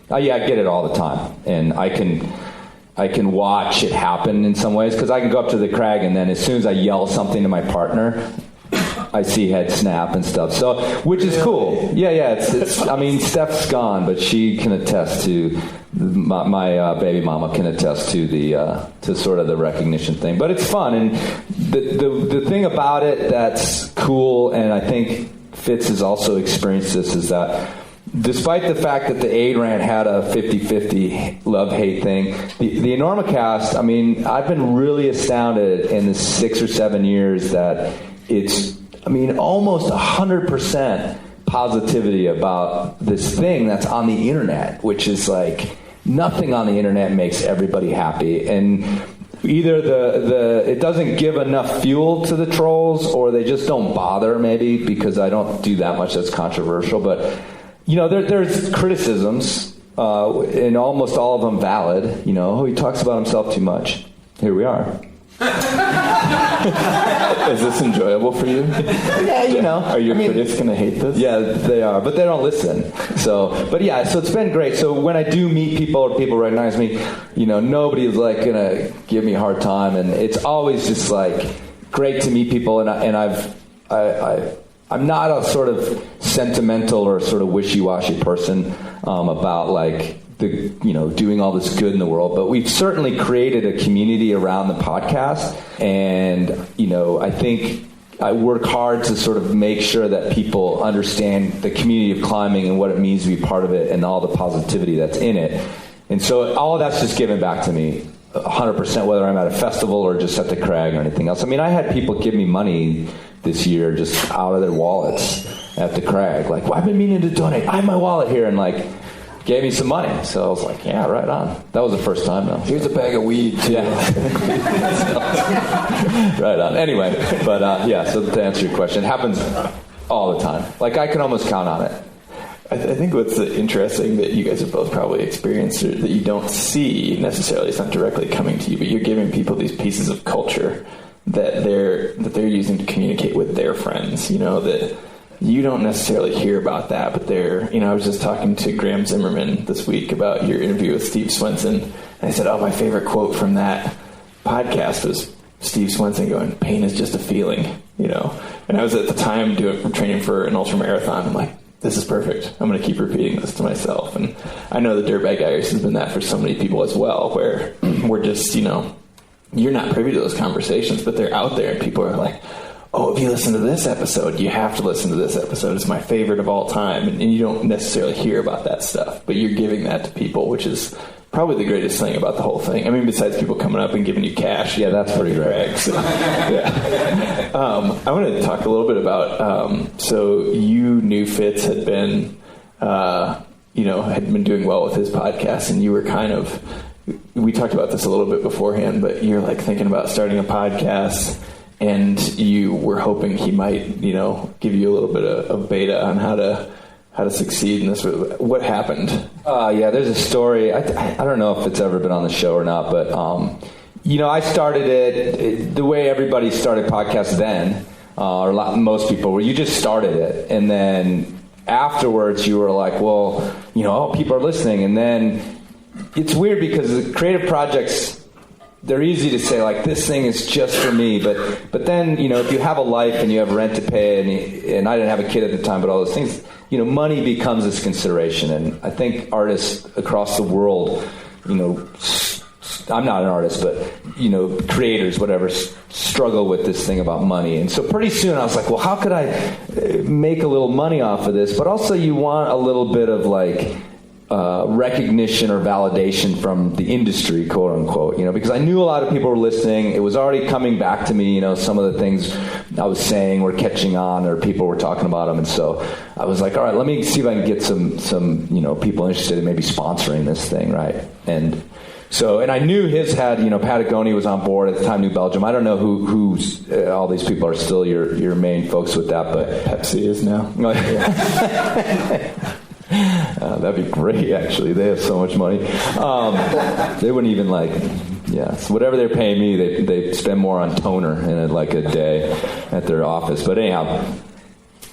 I get it all the time. And I can watch it happen in some ways, because I can go up to the crag, and then as soon as I yell something to my partner, I see head snap and stuff. So, which is cool. It's I mean, Steph's gone, but she can attest to, my baby mama can attest to to sort of the recognition thing. But it's fun, and the thing about it that's cool, and I think Fitz has also experienced this, is that despite the fact that the aid rant had a 50-50 love-hate thing, the Enormocast, I mean, I've been really astounded in the 6 or 7 years that it's, almost 100% positivity about this thing that's on the internet, which is like nothing on the internet makes everybody happy. And either it doesn't give enough fuel to the trolls, or they just don't bother, maybe, because I don't do that much that's controversial. But, there's criticisms, and almost all of them valid. He talks about himself too much. Here we are. Is this enjoyable for you? Yeah, Are your critics going to hate this? Yeah, they are, but they don't listen. So it's been great. So when I do meet people, or people recognize me, nobody's like going to give me a hard time, and it's always just like great to meet people. And I'm not a sort of sentimental or sort of wishy-washy person about like doing all this good in the world, but we've certainly created a community around the podcast, and I think I work hard to sort of make sure that people understand the community of climbing and what it means to be part of it, and all the positivity that's in it. And so all of that's just given back to me 100%, whether I'm at a festival or just at the crag or anything else. I had people give me money this year just out of their wallets at the crag, like, well, I've been meaning to donate, I have my wallet here, and like gave me some money. So I was like, yeah, right on. That was the first time, though. Here's a bag of weed, too. Yeah. Right on. Anyway, but so to answer your question, it happens all the time. Like, I can almost count on it. I think what's interesting that you guys have both probably experienced, or that you don't see necessarily, it's not directly coming to you, but you're giving people these pieces of culture that they're using to communicate with their friends, that you don't necessarily hear about that, but I was just talking to Graham Zimmerman this week about your interview with Steve Swenson, and I said, my favorite quote from that podcast was Steve Swenson going, "Pain is just a feeling," and I was at the time training for an ultra marathon. I'm like, this is perfect. I'm going to keep repeating this to myself. And I know the Dirtbag Diaries has been that for so many people as well, where we're just, you're not privy to those conversations, but they're out there, and people are like, oh, if you listen to this episode, you have to listen to this episode. It's my favorite of all time. And you don't necessarily hear about that stuff, but you're giving that to people, which is probably the greatest thing about the whole thing. I mean, besides people coming up and giving you cash. Yeah, that's pretty great. So, yeah. I wanted to talk a little bit about, so you knew Fitz had been, had been doing well with his podcast, and you were kind of, we talked about this a little bit beforehand, but you're like thinking about starting a podcast, and you were hoping he might, give you a little bit of beta on how to succeed in this. What happened? Yeah, there's a story. I don't know if it's ever been on the show or not, but I started it the way everybody started podcasts then, or most people, where you just started it, and then afterwards you were like, well, people are listening, and then it's weird because the creative projects, they're easy to say, like, this thing is just for me, but then, if you have a life and you have rent to pay, and I didn't have a kid at the time, but all those things, money becomes this consideration. And I think artists across the world, I'm not an artist, but, creators, whatever, struggle with this thing about money. And so pretty soon I was like, well, how could I make a little money off of this? But also you want a little bit of, like, recognition or validation from the industry, quote unquote, because I knew a lot of people were listening. It was already coming back to me, some of the things I was saying were catching on, or people were talking about them. And so I was like, all right, let me see if I can get some people interested in maybe sponsoring this thing. Right. And I knew his had, Patagonia was on board at the time, New Belgium. I don't know who's all these people are still your main folks with that, but Pepsi is now. That'd be great, actually. They have so much money. They wouldn't even so whatever they're paying me, they spend more on toner in a day at their office. But anyhow,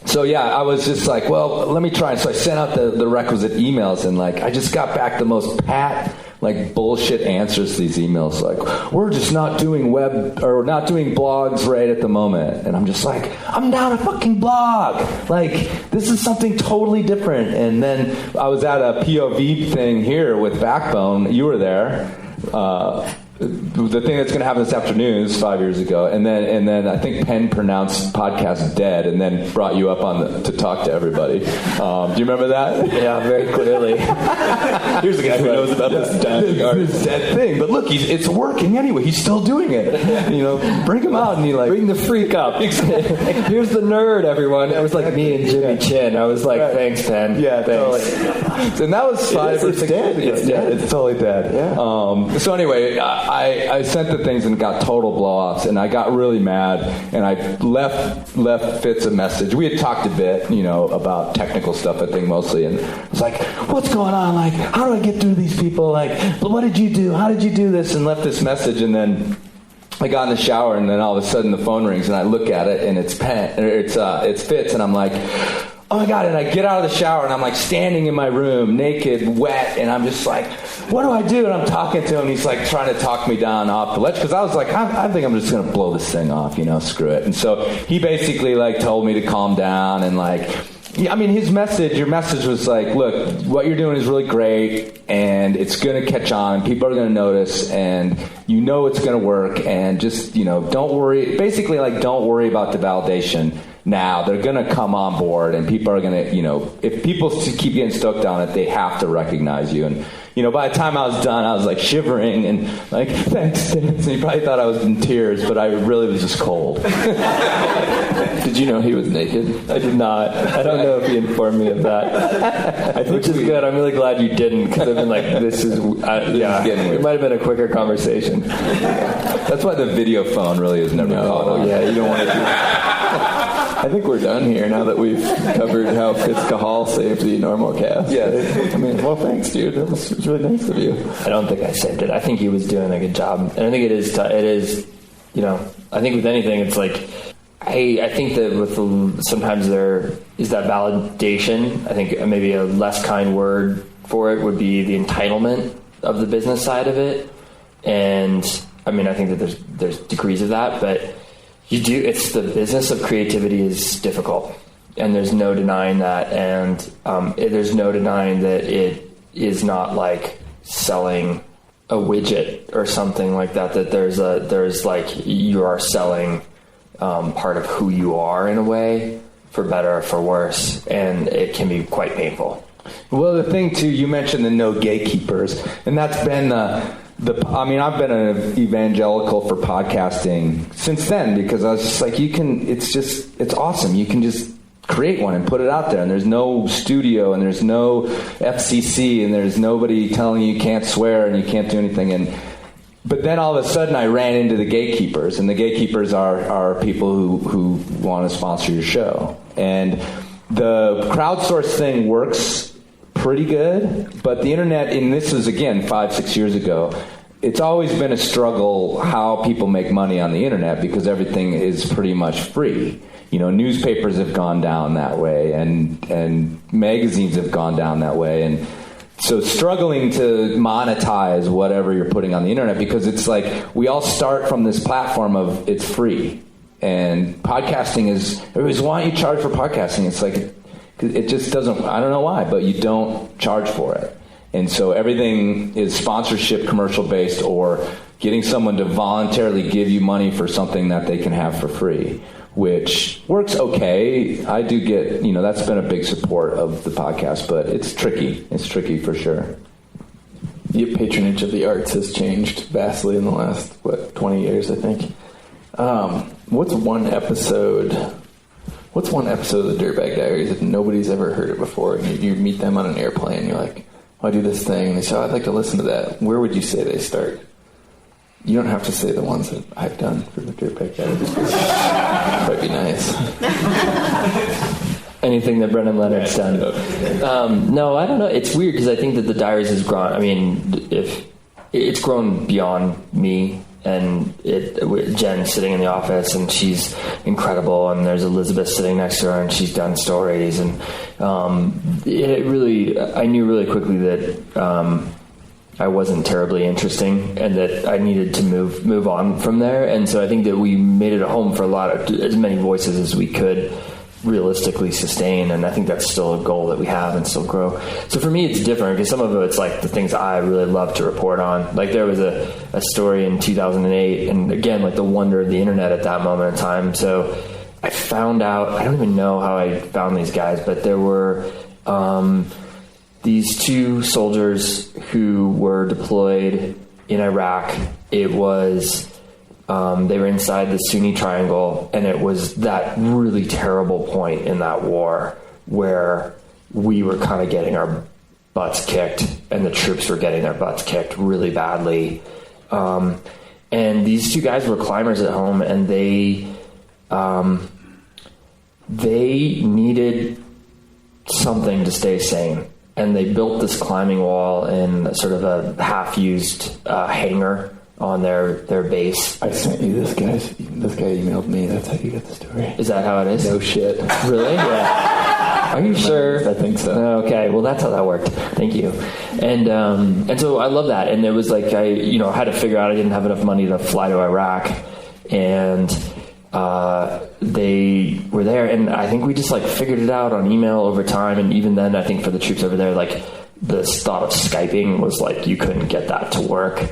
so yeah, I was just like, well, let me try. And so I sent out the requisite emails, and I just got back the most pat, bullshit answers to these emails, we're just not doing web or not doing blogs right at the moment. And I'm just like, I'm not a fucking blog. This is something totally different. And then I was at a POV thing here with Backbone. You were there. The thing that's going to happen this afternoon is 5 years ago, and then I think Penn pronounced podcast dead, and then brought you up to talk to everybody. Do you remember that? Yeah, very clearly. Here's the guy who knows about this dead thing. But look, it's working anyway. He's still doing it. Bring him out, and bring the freak up. Here's the nerd, everyone. It was like me and Jimmy Chin. I was like, thanks, Penn. Yeah, thanks. Totally. And that was 5 or 6 years ago. It's dead. It's totally dead. Yeah. So anyway, I sent the things and got total blow-offs, and I got really mad, and I left Fitz a message. We had talked a bit, about technical stuff, I think, mostly, and I was like, what's going on? How do I get through these people? What did you do? How did you do this? And left this message, and then I got in the shower, and then all of a sudden the phone rings, and I look at it, and it's Fitz, and I'm like, oh my God, and I get out of the shower, and I'm standing in my room, naked, wet, and I'm just like, what do I do? And I'm talking to him, he's trying to talk me down off the ledge, because I was like, I think I'm just going to blow this thing off, screw it. And so he basically told me to calm down, and your message was look, what you're doing is really great, and it's going to catch on, and people are going to notice, and it's going to work, and just, don't worry, basically don't worry about the validation. Now they're going to come on board, and people are going to, if people keep getting stoked on it, they have to recognize you. And, by the time I was done, I was shivering and thanks, Fitz. And he probably thought I was in tears, but I really was just cold. Did you know he was naked? I did not. I don't know if he informed me of that. Which is good. I'm really glad you didn't, because I've been this is, it might have been a quicker conversation. That's why the video phone really is never caught on. Yeah, you don't want to do that. I think we're done here now that we've covered how Fitz Cahall saved the Enormocast. Yeah. Well, thanks, dude. It was really nice of you. I don't think I saved it. I think he was doing a good job. And I think it is, I think with anything, it's I think that sometimes there is that validation. I think maybe a less kind word for it would be the entitlement of the business side of it. And I think that there's degrees of that, but it's the business of creativity is difficult, and there's no denying that. And there's no denying that it is not selling a widget or something like that, that there's you are selling part of who you are in a way, for better or for worse, and it can be quite painful. Well, the thing too, you mentioned the no gatekeepers, and that's been I've been an evangelical for podcasting since then, because I was just like, it's awesome. You can just create one and put it out there, and there's no studio, and there's no FCC, and there's nobody telling you can't swear and you can't do anything. But then all of a sudden I ran into the gatekeepers, and the gatekeepers are people who want to sponsor your show. And the crowdsource thing works pretty good, but the internet, and this is again 5-6 years ago, it's always been a struggle how people make money on the internet, because everything is pretty much free. Newspapers have gone down that way, and magazines have gone down that way, and so struggling to monetize whatever you're putting on the internet, because it's like we all start from this platform of it's free, and podcasting is, everybody's, why don't you charge for podcasting? It's like, it just doesn't, I don't know why, but you don't charge for it. And so everything is sponsorship, commercial based, or getting someone to voluntarily give you money for something that they can have for free, which works okay. I do get, that's been a big support of the podcast, but it's tricky. It's tricky for sure. The patronage of the arts has changed vastly in the last, 20 years, I think. What's one episode of the Dirtbag Diaries if nobody's ever heard it before, and you meet them on an airplane, you're like, I do this thing, and they say, I'd like to listen to that. Where would you say they start? You don't have to say the ones that I've done for the Dirtbag Diaries. Might be nice. Anything that Brendan Leonard's done. No, I don't know. It's weird, because I think that the Diaries has grown. I mean, if it's grown beyond me, and Jen's sitting in the office, and she's incredible, and there's Elizabeth sitting next to her, and she's done stories, and I knew really quickly that I wasn't terribly interesting, and that I needed to move on from there. And so I think that we made it a home for as many voices as we could realistically sustain, and I think that's still a goal that we have and still grow. So for me, it's different, because some of it's like the things I really love to report on. Like there was a story in 2008, and again, like the wonder of the internet at that moment in time. So I found out, I don't even know how I found these guys, but there were these two soldiers who were deployed in Iraq. It was they were inside the Sunni Triangle, and it was that really terrible point in that war where we were kind of getting our butts kicked, and the troops were getting their butts kicked really badly. And these two guys were climbers at home, and they needed something to stay sane. And they built this climbing wall in sort of a half-used hangar on their base. I sent you this guy. This guy emailed me. That's how you get the story. Is that how it is? No shit. Really? Yeah. Are you sure? I think so. Okay. Well, that's how that worked. Thank you. And so I love that. And it was like I had to figure out I didn't have enough money to fly to Iraq, and they were there, and I think we just like figured it out on email over time. And even then, I think for the troops over there, like this thought of Skyping was like you couldn't get that to work.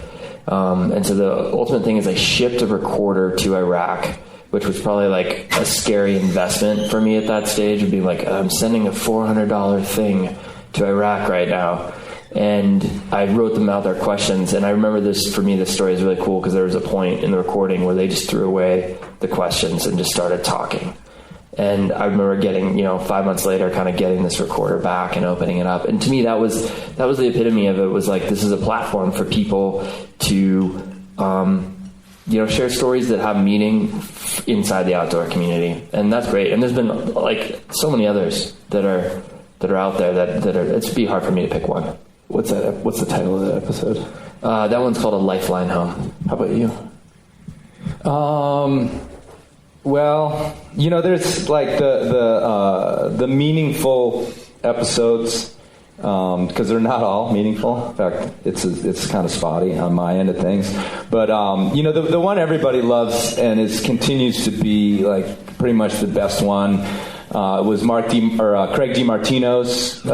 And so the ultimate thing is I shipped a recorder to Iraq, which was probably like a scary investment for me at that stage, of being like, I'm sending a $400 thing to Iraq right now. And I wrote them out their questions. And I remember this, for me, this story is really cool, because there was a point in the recording where they just threw away the questions and just started talking. And I remember getting, 5 months later, kind of getting this recorder back and opening it up. And to me, that was the epitome of it. Was like, this is a platform for people to, share stories that have meaning inside the outdoor community. And that's great. And there's been like so many others that are out there that are, it'd be hard for me to pick one. What's the title of that episode? That one's called A Lifeline Home. How about you? Well, there's like the meaningful episodes, because they're not all meaningful. In fact, it's kind of spotty on my end of things. But the one everybody loves and continues to be like pretty much the best one was Craig DiMartino's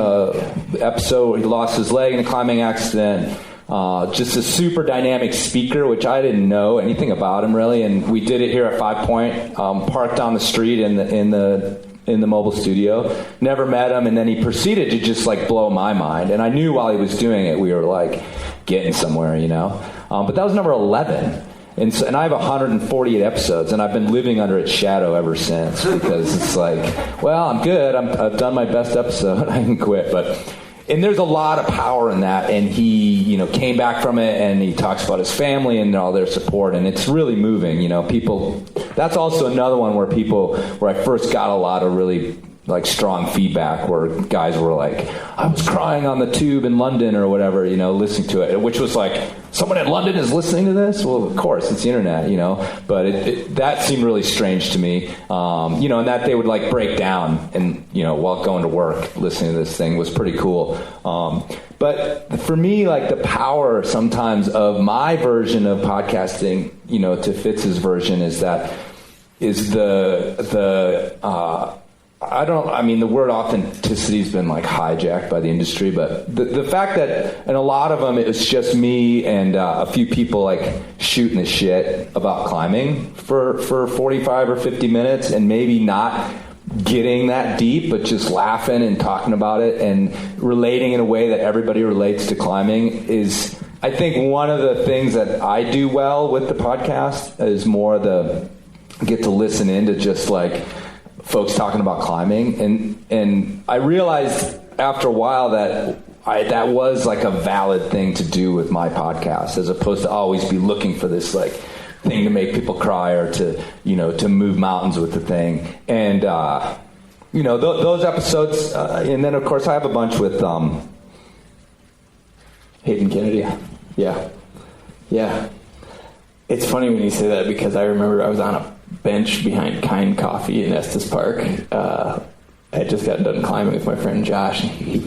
episode where he lost his leg in a climbing accident. Just a super dynamic speaker, which I didn't know anything about him really, and we did it here at 5 Point, parked on the street in the in the mobile studio. Never met him, and then he proceeded to just like blow my mind. And I knew while he was doing it, we were like getting somewhere, you know. But that was number 11. And I have 148 episodes, and I've been living under its shadow ever since, because it's like, well, I'm good. I've done my best episode. I can quit. And there's a lot of power in that. And he, you know, came back from it, and he talks about his family and all their support, and it's really moving. You know, people. That's also another one where I first got a lot of really like strong feedback, where guys were like, I was crying on the tube in London or whatever, you know, listening to it, which was like, someone in London is listening to this? Well, of course, it's the internet, you know, but that seemed really strange to me, you know, and that they would like break down and, you know, while going to work, listening to this thing was pretty cool. But for me, like the power sometimes of my version of podcasting, you know, to Fitz's version is the the word authenticity has been like hijacked by the industry, but the fact that in a lot of them it's just me and a few people like shooting the shit about climbing for 45 or 50 minutes and maybe not getting that deep, but just laughing and talking about it and relating in a way that everybody relates to climbing is, I think, one of the things that I do well with the podcast is more the get to listen in to just like folks talking about climbing, and I realized after a while that that was like a valid thing to do with my podcast, as opposed to always be looking for this like thing to make people cry or to, you know, to move mountains with the thing. And you know, those episodes, and then of course I have a bunch with Hayden Kennedy. Yeah. It's funny when you say that, because I remember I was on a bench behind Kind Coffee in Estes Park. I had just gotten done climbing with my friend Josh, and he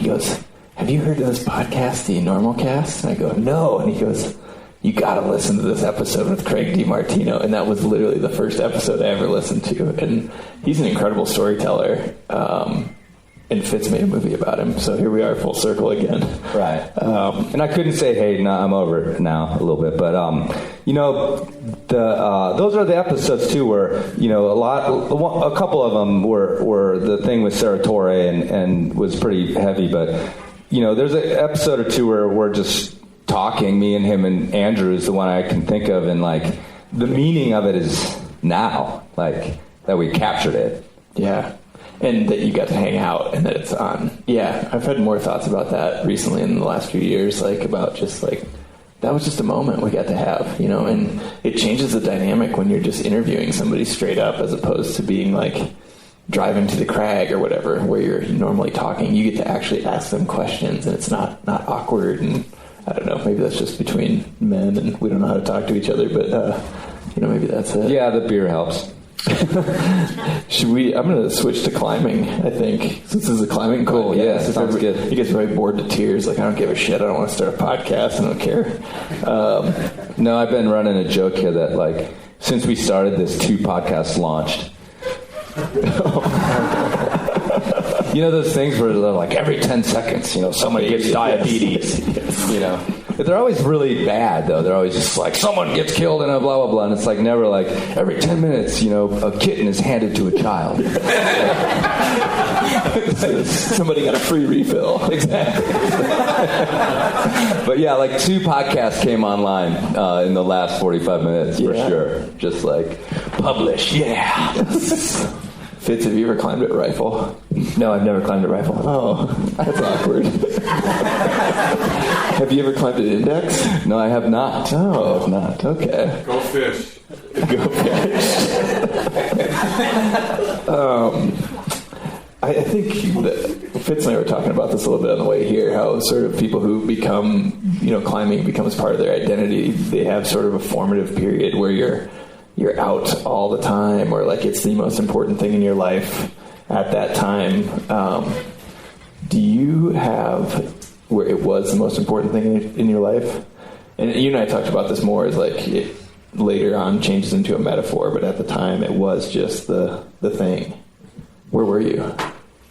goes, have you heard of this podcast, the Enormocast? And I go, no. And he goes, you got to listen to this episode with Craig DiMartino. And that was literally the first episode I ever listened to. And he's an incredible storyteller. And Fitz made a movie about him, so here we are, full circle again. Right. And I couldn't say, hey, no, I'm over it now a little bit, but you know, those are the episodes too, where, you know, a couple of them were the thing with Sarah Torre and was pretty heavy, but you know, there's an episode or two where we're just talking, me and him, and Andrew is the one I can think of, and like the meaning of it is now, like that we captured it. Yeah. And that you got to hang out and that it's on. Yeah, I've had more thoughts about that recently in the last few years, like about just like, that was just a moment we got to have, you know, and it changes the dynamic when you're just interviewing somebody straight up, as opposed to being like driving to the crag or whatever, where you're normally talking. You get to actually ask them questions, and it's not awkward. And I don't know, maybe that's just between men and we don't know how to talk to each other, but you know, maybe that's it. Yeah, the beer helps. I'm going to switch to climbing, I think, since this is a climbing cool. Yeah, sounds good. You get very bored to tears, like, I don't give a shit, I don't want to start a podcast, I don't care. No, I've been running a joke here that, like, since we started this, 2 podcasts launched. You know those things where they're like every 10 seconds, you know, someone gets diabetes. Yes. You know, but they're always really bad, though. They're always just like, someone gets killed in a blah, blah, blah. And it's like never like every 10 minutes, you know, a kitten is handed to a child. Somebody got a free refill. Exactly. But yeah, like 2 podcasts came online in the last 45 minutes for sure. Just like, publish, yeah. Fitz, have you ever climbed a rifle? No, I've never climbed a rifle. Oh, that's awkward. Have you ever climbed an index? No, I have not. Oh, I have not. Okay. Go fish. Go fish. I think that Fitz and I were talking about this a little bit on the way here, how sort of people who become, you know, climbing becomes part of their identity. They have sort of a formative period where you're out all the time, or like it's the most important thing in your life at that time. Do you have where it was the most important thing in your life? And you and I talked about this more, as like it later on changes into a metaphor, but at the time it was just the thing. Where were you?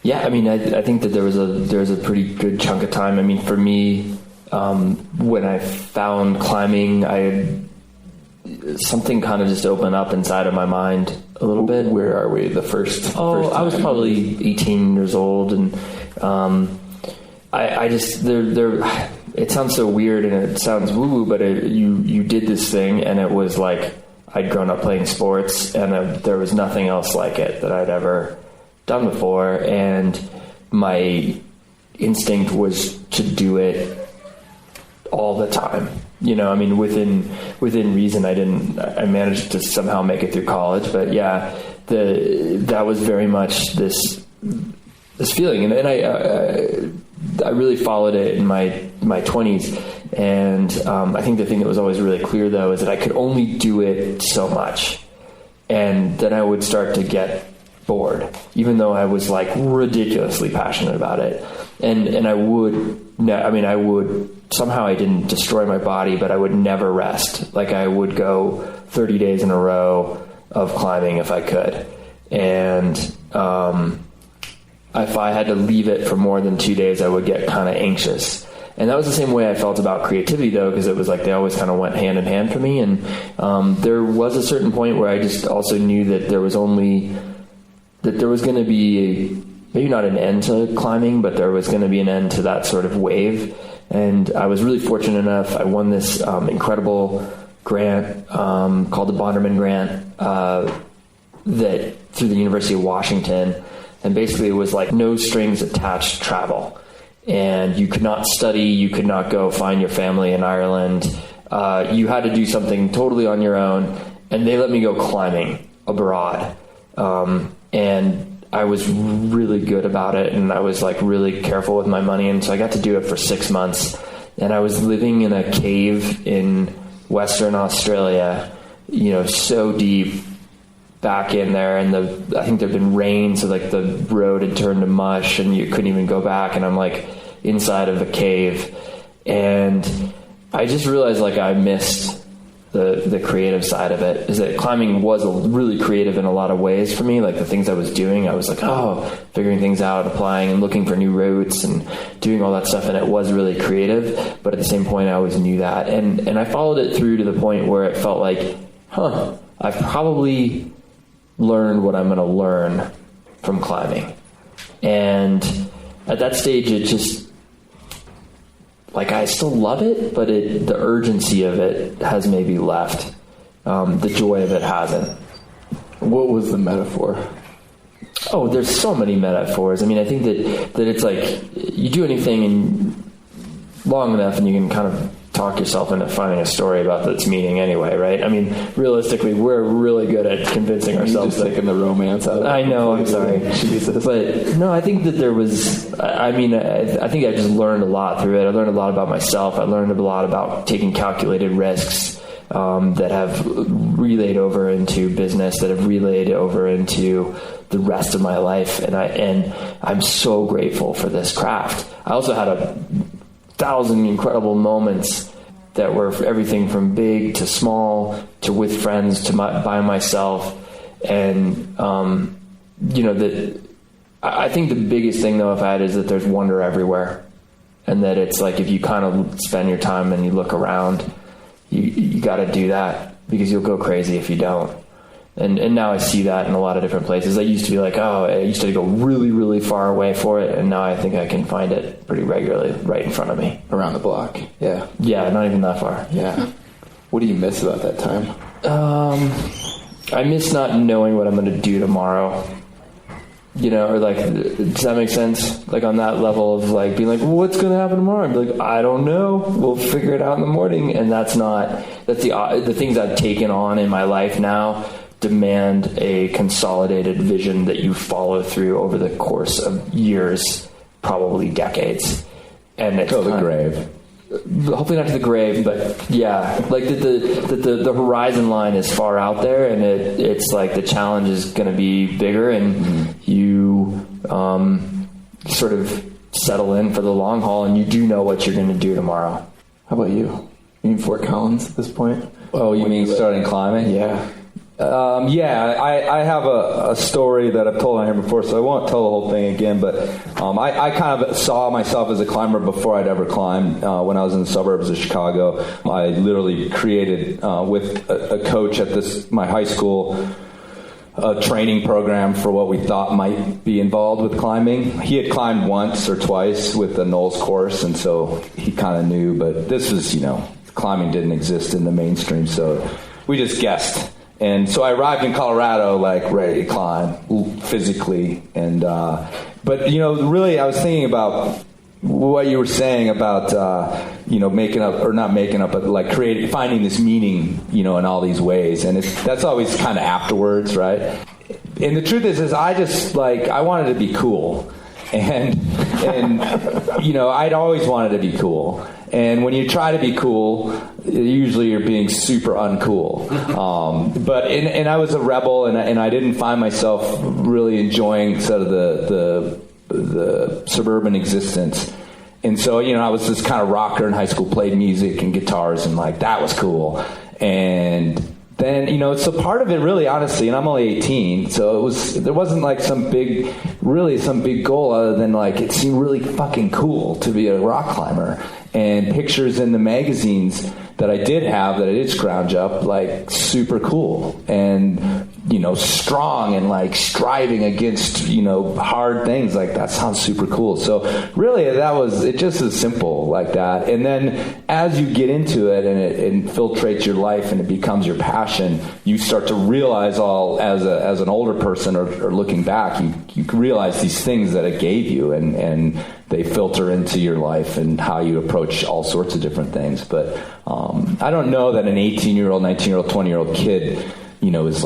Yeah, I mean, I think that there was a pretty good chunk of time. I mean, for me, when I found climbing, something kind of just opened up inside of my mind a little bit. Where are we? The first time? I was probably 18 years old, and I just there. It sounds so weird and it sounds woo-woo, but you did this thing, and it was like I'd grown up playing sports, and there was nothing else like it that I'd ever done before, and my instinct was to do it all the time. You know, I mean, within reason, I managed to somehow make it through college, but yeah, that was very much this feeling, and I really followed it in my 20s, and I think the thing that was always really clear, though, is that I could only do it so much, and then I would start to get bored, even though I was like ridiculously passionate about it, and I would somehow, I didn't destroy my body, but I would never rest. Like I would go 30 days in a row of climbing if I could, and if I had to leave it for more than 2 days, I would get kind of anxious. And that was the same way I felt about creativity, though, because it was like they always kind of went hand in hand for me. And there was a certain point where I just also knew that there was going to be maybe not an end to climbing, but there was going to be an end to that sort of wave. And I was really fortunate enough. I won this incredible grant called the Bonderman Grant that through the University of Washington. And basically it was like no strings attached travel. And you could not study, you could not go find your family in Ireland. You had to do something totally on your own. And they let me go climbing abroad. And I was really good about it. And I was like really careful with my money. And so I got to do it for 6 months. And I was living in a cave in Western Australia, you know, so deep back in there, and I think there'd been rain, so like the road had turned to mush and you couldn't even go back, and I'm like inside of a cave, and I just realized like I missed the creative side of it. Is that climbing was really creative in a lot of ways for me. Like the things I was doing, I was like, figuring things out, applying and looking for new routes and doing all that stuff, and it was really creative, but at the same point I always knew that, and I followed it through to the point where it felt like, I've probably learned what I'm going to learn from climbing. And at that stage, it just, like, I still love it, but the urgency of it has maybe left. The joy of it hasn't. What was the metaphor? Oh, there's so many metaphors. I mean, I think that it's like you do anything long enough and you can kind of talk yourself into finding a story about its meaning anyway, right? I mean, realistically, we're really good at convincing ourselves. Just taking the romance out of it. I know, I'm sorry. But no, I think that there was, I think I just learned a lot through it. I learned a lot about myself. I learned a lot about taking calculated risks that have relayed over into business, that have relayed over into the rest of my life. And I'm so grateful for this craft. I also had 1,000 incredible moments that were everything from big to small to with friends to by myself. And, I think the biggest thing though I've had is that there's wonder everywhere, and that it's like, if you kind of spend your time and you look around, you got to do that, because you'll go crazy if you don't. And now I see that in a lot of different places. I used to be like, I used to go really, really far away for it. And now I think I can find it pretty regularly right in front of me. Around the block. Yeah. Yeah, not even that far. Yeah. What do you miss about that time? I miss not knowing what I'm going to do tomorrow. You know, or like, does that make sense? Like on that level of like being like, well, what's going to happen tomorrow? I'd be like, I don't know. We'll figure it out in the morning. And that's the things I've taken on in my life now demand a consolidated vision that you follow through over the course of years, probably decades. And it's the grave. Hopefully not to the grave, but yeah, like the horizon line is far out there, and it's like the challenge is going to be bigger, and you sort of settle in for the long haul, and you do know what you're going to do tomorrow. How about you? You mean Fort Collins at this point? Oh, you mean starting climbing? Yeah. I have a story that I've told on here before, so I won't tell the whole thing again, but I kind of saw myself as a climber before I'd ever climbed. When I was in the suburbs of Chicago, I literally created, with a coach at my high school, a training program for what we thought might be involved with climbing. He had climbed once or twice with the Knowles course, and so he kind of knew, but this was, climbing didn't exist in the mainstream, so we just guessed. And so I arrived in Colorado, like, ready to climb physically. And, but, really I was thinking about what you were saying about, making up, or not making up, but like finding this meaning, in all these ways. And that's always kind of afterwards, right? And the truth is I just, I wanted to be cool. And I'd always wanted to be cool. And when you try to be cool, usually you're being super uncool. But I was a rebel, and I didn't find myself really enjoying sort of the suburban existence. And so, I was this kind of rocker in high school, played music and guitars, and that was cool. And then, so part of it really, honestly, and I'm only 18, so there wasn't some big goal other than it seemed really fucking cool to be a rock climber. And pictures in the magazines that I did scrounge up, super cool and, strong and striving against, hard things. That sounds super cool. So really it just is simple like that. And then as you get into it and it infiltrates your life and it becomes your passion, you start to realize as an older person or looking back, you realize these things that it gave you and they filter into your life and how you approach all sorts of different things. But I don't know that an 18-year-old, 19-year-old, 20-year-old kid, is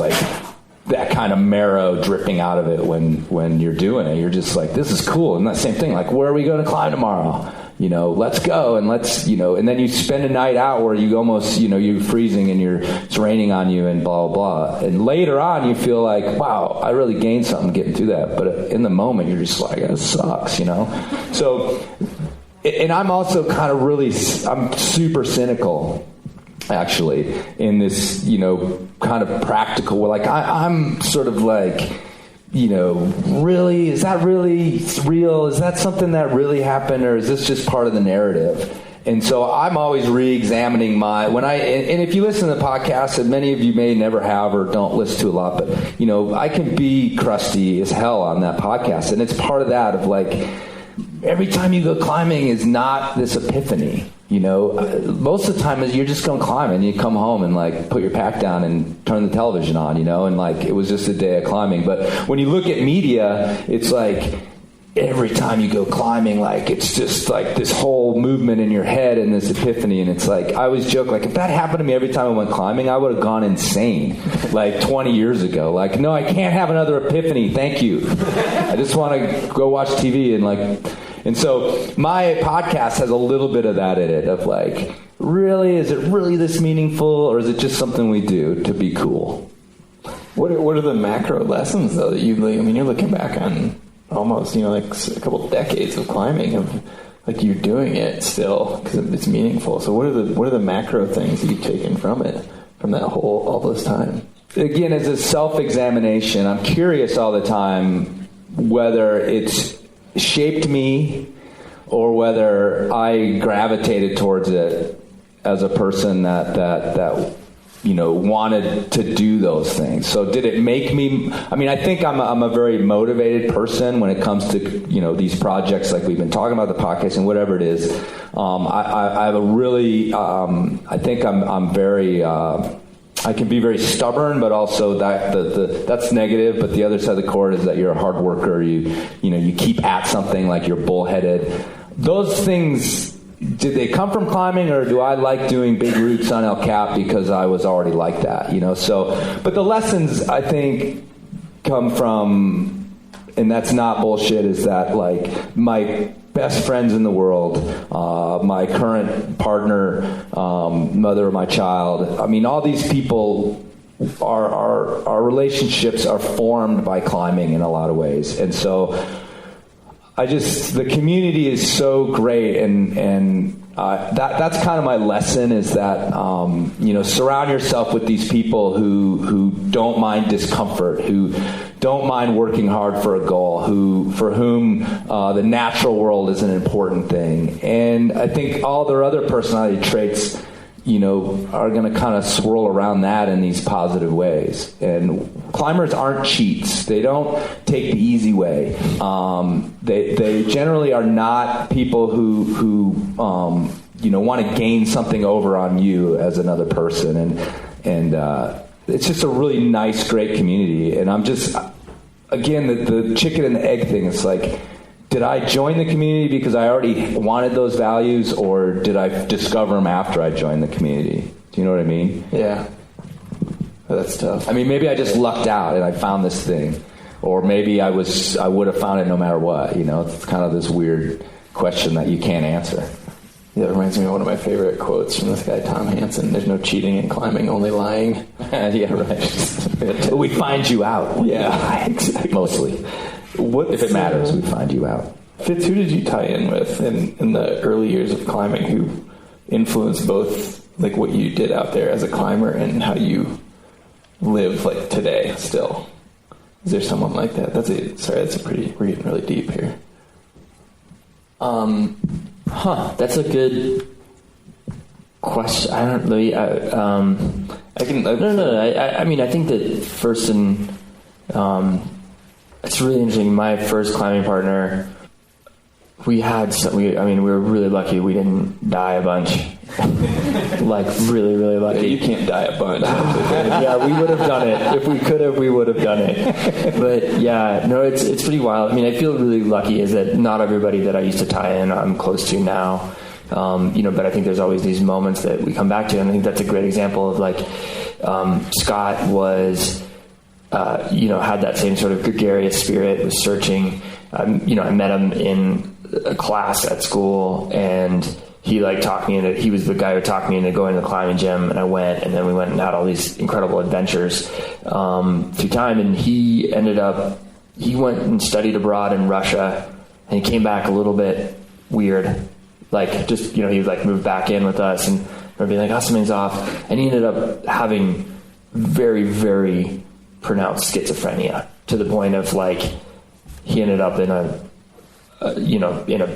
that kind of marrow dripping out of it when you're doing it. You're just this is cool. And that same thing, where are we going to climb tomorrow? Let's go and let's, and then you spend a night out where you almost, you're freezing and it's raining on you and blah, blah, blah. And later on you feel wow, I really gained something getting through that. But in the moment you're just it sucks, So, and I'm also kind of I'm super cynical, actually, in this, kind of practical, I'm sort of really, is that really real? Is that something that really happened, or is this just part of the narrative? And so I'm always re-examining and if you listen to the podcast, and many of you may never have or don't listen to a lot, but, I can be crusty as hell on that podcast. And it's part of that of every time you go climbing is not this epiphany. Most of the time you're just going climbing and you come home and put your pack down and turn the television on, and it was just a day of climbing. But when you look at media, it's every time you go climbing, it's just this whole movement in your head and this epiphany. And it's I always joke, if that happened to me every time I went climbing, I would have gone insane 20 years ago. No, I can't have another epiphany. Thank you. I just want to go watch TV and so my podcast has a little bit of that in it of really, is it really this meaningful, or is it just something we do to be cool? What are the macro lessons though that you're looking back on almost, a couple of decades of climbing of you're doing it still because it's meaningful. So what are the macro things that you've taken from it, from that all this time? Again, as a self-examination, I'm curious all the time whether it's shaped me or whether I gravitated towards it as a person that wanted to do those things. So did it make me, I think I'm a very motivated person when it comes to, these projects we've been talking about, the podcast and whatever it is. I have a really, I think I'm very, I can be very stubborn, but also that's negative. But the other side of the coin is that you're a hard worker. You keep at something, you're bullheaded. Those things, did they come from climbing, or do I like doing big routes on El Cap because I was already like that? So, but the lessons I think come from, and that's not bullshit, is that my best friends in the world, my current partner, mother of my child. All these people, our relationships are formed by climbing in a lot of ways. And so the community is so great, and that's kind of my lesson, is that surround yourself with these people who don't mind discomfort, who don't mind working hard for a goal, for whom the natural world is an important thing. And I think all their other personality traits, are going to kind of swirl around that in these positive ways. And climbers aren't cheats. They don't take the easy way. They generally are not people who want to gain something over on you as another person. And it's just a really nice, great community. And I'm just, again, the chicken and the egg thing. It's like, did I join the community because I already wanted those values, or did I discover them after I joined the community? Do you know what I mean? Yeah. That's tough. I mean, maybe I just lucked out and I found this thing, or maybe I would have found it no matter what. It's kind of this weird question that you can't answer. Yeah, it reminds me of one of my favorite quotes from this guy, Tom Hansen. There's no cheating in climbing, only lying. Yeah, right. We find you out. Yeah, exactly. Mostly. If it matters, we find you out. Fitz, who did you tie in with in the early years of climbing who influenced both like what you did out there as a climber and how you live like today still? Is there someone like that? We're getting really deep here. That's a good question. I don't really. I mean, I think that first and it's really interesting. My first climbing partner, we were really lucky. We didn't die a bunch. Like really, really lucky. Yeah, you can't die a bunch. Yeah, we would have done it. If we could have, we would have done it. But yeah, no, it's pretty wild. I mean, I feel really lucky is that not everybody that I used to tie in, I'm close to now. But I think there's always these moments that we come back to. And I think that's a great example of like, Scott was, had that same sort of gregarious spirit, was searching. I met him in a class at school, and he talked me into. He was the guy who talked me into going to the climbing gym, and I went, and then we went and had all these incredible adventures through time. And he went and studied abroad in Russia, and he came back a little bit weird, he would move back in with us, and we'd be like, "Oh, something's off," and he ended up having very, very pronounced schizophrenia to the point of he ended up in a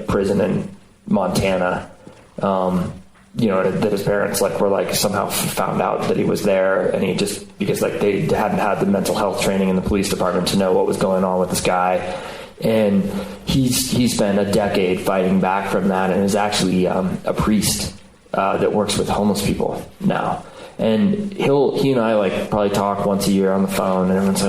prison in Montana. That his parents were somehow found out that he was there, and he just because they hadn't had the mental health training in the police department to know what was going on with this guy, and he spent a decade fighting back from that, and is actually a priest that works with homeless people now. And he and I probably talk once a year on the phone, and everyone's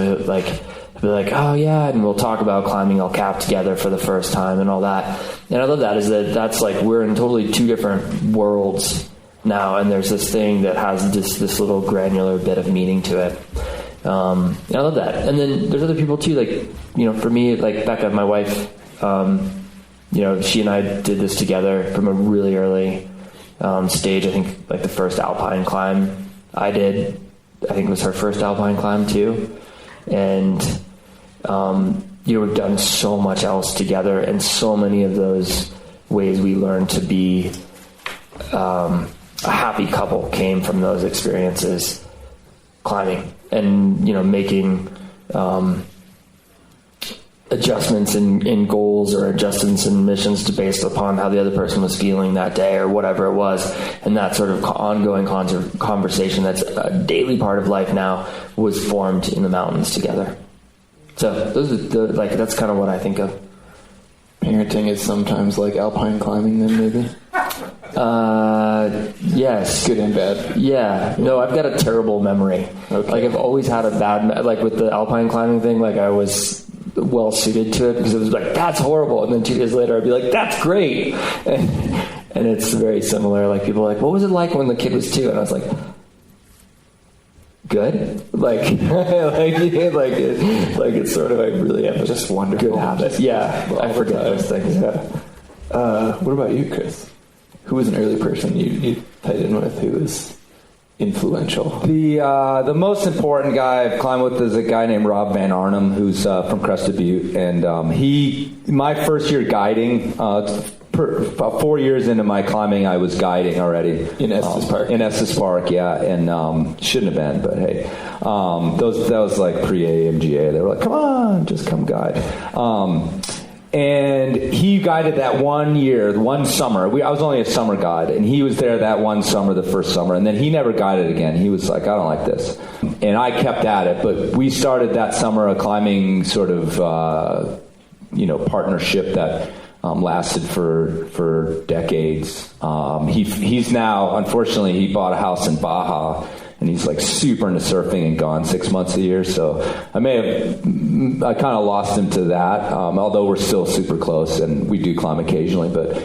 be like, "Oh yeah," and we'll talk about climbing El Cap together for the first time and all that. And I love that's we're in totally two different worlds now, and there's this thing that has this little granular bit of meaning to it. And I love that. And then there's other people too, for me, Becca, my wife, she and I did this together from a really early stage. I think the first alpine climb I did, I think it was her first alpine climb too. And we've done so much else together, and so many of those ways we learned to be a happy couple came from those experiences climbing, and making adjustments in goals or adjustments in missions based upon how the other person was feeling that day or whatever it was. And that sort of ongoing conversation that's a daily part of life now was formed in the mountains together. So those are that's kind of what I think of. Parenting is sometimes like alpine climbing then, maybe? Yes. Good and bad. Yeah. No, I've got a terrible memory. Okay. I've always had a bad, with the alpine climbing thing, I was well suited to it because it was that's horrible. And then 2 days later I'd be like, that's great. And it's very similar. People are what was it like when the kid was 2? And I was like, good. It's sort of, I really have just wonderful good habits. Yeah. I forget those things. Yeah. What about you, Chris? Who was an early person you tied in with who was influential? The most important guy I've climbed with is a guy named Rob Van Arnhem, who's from Crested Butte, and my first year guiding. About 4 years into my climbing, I was guiding already in Estes Park. In Estes Park, yeah, and shouldn't have been, but hey, that was like pre-AMGA. They were like, "Come on, just come guide." And he guided that 1 year, one summer. I was only a summer guide, and he was there that one summer, the first summer, and then he never guided again. He was like, "I don't like this," and I kept at it. But we started that summer a climbing sort of partnership that lasted for decades. He's now, unfortunately, he bought a house in Baja, and he's like super into surfing and gone 6 months a year. So I kind of lost him to that, although we're still super close and we do climb occasionally. But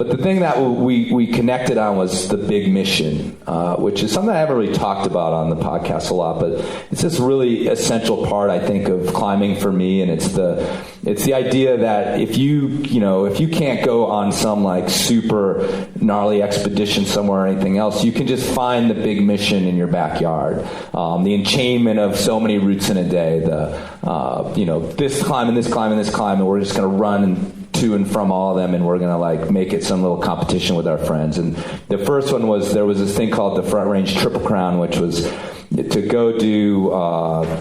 the thing that we connected on was the big mission, which is something I haven't really talked about on the podcast a lot, but it's this really essential part, I think, of climbing for me. And it's the idea that if you can't go on some like super gnarly expedition somewhere or anything else, you can just find the big mission in your backyard. The enchainment of so many routes in a day, this climb and this climb and this climb, and we're just going to run to and from all of them, and we're going to like make it some little competition with our friends. And the first one was, there was this thing called the Front Range Triple Crown, which was to go do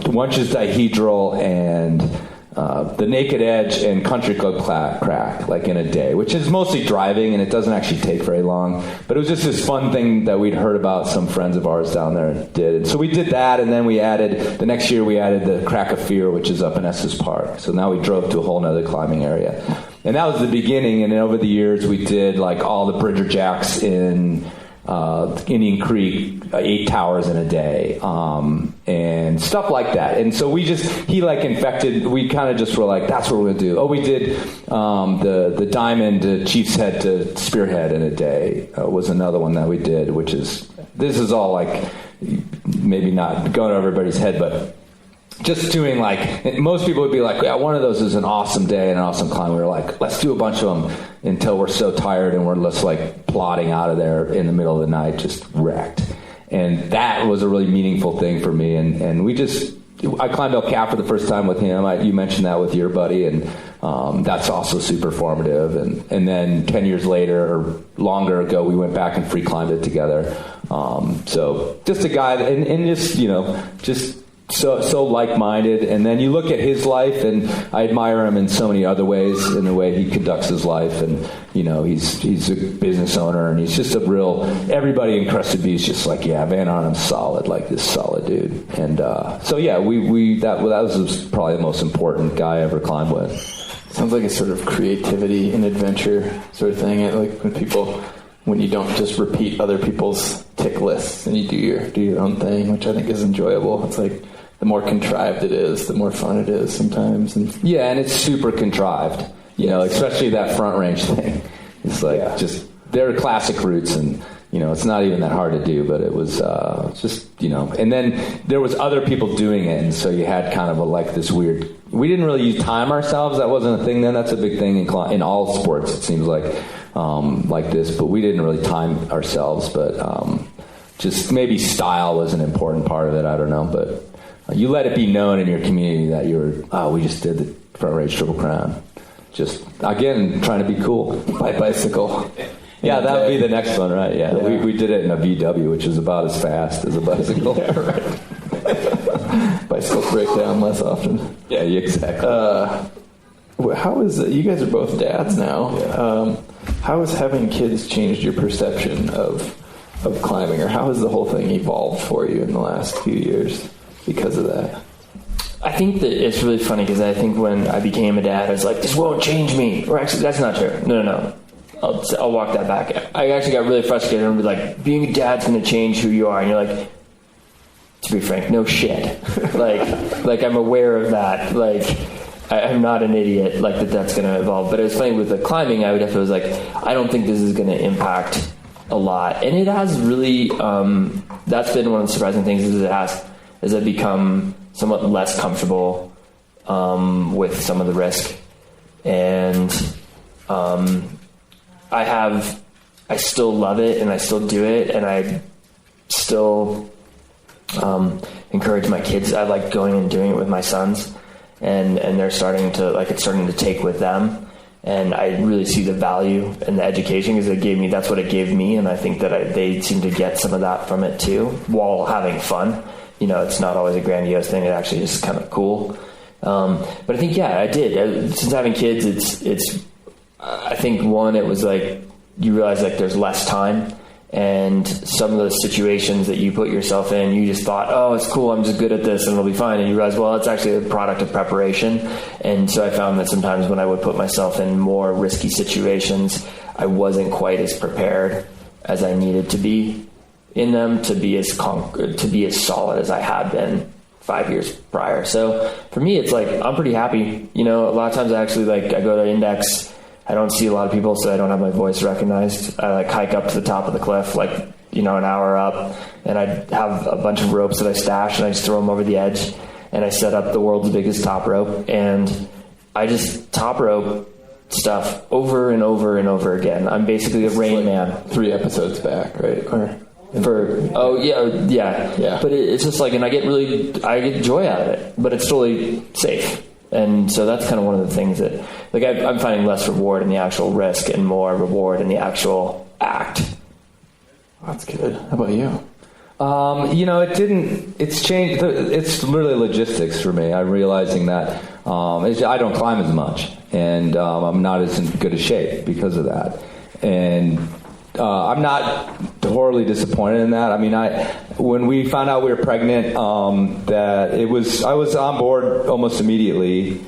Wunsch's Dihedral and the Naked Edge and Country Club Crack like in a day, which is mostly driving, and it doesn't actually take very long. But it was just this fun thing that we'd heard about, some friends of ours down there did. And so we did that, and then the next year we added the Crack of Fear, which is up in Estes Park. So now we drove to a whole nother climbing area. And that was the beginning, and then over the years we did like all the Bridger Jacks in Indian Creek, 8 towers in a day, and stuff like that. And so we kind of just were like, that's what we're going to do. Oh, we did the Diamond Chief's Head to Spearhead in a day was another one that we did, this is all like, maybe not going over everybody's head, but just doing like, most people would be like, yeah, one of those is an awesome day and an awesome climb. We were like, let's do a bunch of them until we're so tired and we're just like plodding out of there in the middle of the night, just wrecked. And that was a really meaningful thing for me. And I climbed El Cap for the first time with him. You mentioned that with your buddy, and that's also super formative. And then 10 years later or longer ago, we went back and free climbed it together. So just a guy, and just so like-minded. And then you look at his life, and I admire him in so many other ways, in the way he conducts his life. And he's a business owner, and he's just everybody in Crested Butte is just like, yeah, Van Arnhem's solid, like this solid dude. And so yeah, that was probably the most important guy I ever climbed with. Sounds like a sort of creativity and adventure sort of thing. Like when you don't just repeat other people's tick lists and you do your own thing, which I think is enjoyable. It's like, the more contrived it is, the more fun it is sometimes. And it's super contrived, especially that Front Range thing. It's like, just, they're classic routes, and, it's not even that hard to do, but it was and then there was other people doing it, and so you had kind of this weird, we didn't really time ourselves. That wasn't a thing then. That's a big thing in all sports, it seems like this, but we didn't really time ourselves. But just maybe style was an important part of it. I don't know, but you let it be known in your community that we just did the Front Range Triple Crown. Just, again, trying to be cool. By bicycle. Yeah, that would be the next one, right? Yeah. We did it in a VW, which is about as fast as a bicycle. Yeah, right. Bicycles break down less often. Yeah, exactly. How is you guys are both dads now. Yeah. How has having kids changed your perception of climbing, or how has the whole thing evolved for you in the last few years because of that? I think that it's really funny, because I think when I became a dad, I was like, this won't change me. Or actually, that's not true. No. I'll walk that back. I actually got really frustrated and be like, being a dad's going to change who you are. And you're like, to be frank, no shit. like I'm aware of that. Like, I'm not an idiot, like that's going to evolve. But it was funny with the climbing, I definitely was like, I don't think this is going to impact a lot. And it has really, that's been one of the surprising things is I've become somewhat less comfortable with some of the risk. And I still love it, and I still do it, and still encourage my kids. I like going and doing it with my sons, and they're starting to it's starting to take with them. And I really see the value in the education because that's what it gave me. And I think that they seem to get some of that from it too, while having fun. It's not always a grandiose thing. It actually is kind of cool. But I think, I did. Since having kids, it's I think one, it was like, you realize there's less time, and some of those situations that you put yourself in, you just thought, oh, it's cool, I'm just good at this and it'll be fine. And you realize, well, it's actually a product of preparation. And so I found that sometimes when I would put myself in more risky situations, I wasn't quite as prepared as I needed to be in them to be as solid as I had been 5 years prior. So for me, it's I'm pretty happy. A lot of times I actually I go to index. I don't see a lot of people, so I don't have my voice recognized. I hike up to the top of the cliff, an hour up, and I have a bunch of ropes that I stash, and I just throw them over the edge, and I set up the world's biggest top rope, and I just top rope stuff over and over and over again. I'm basically a Rain Man. 3 episodes back, right? Yeah. But it's just and I get joy out of it, but it's totally safe. And so that's kind of one of the things that, I'm finding less reward in the actual risk and more reward in the actual act. That's good. How about you? It's changed. It's literally logistics for me. I'm realizing that I don't climb as much, and I'm not as in good a shape because of that. And I'm not horribly disappointed in that. I mean, when we found out we were pregnant, I was on board almost immediately,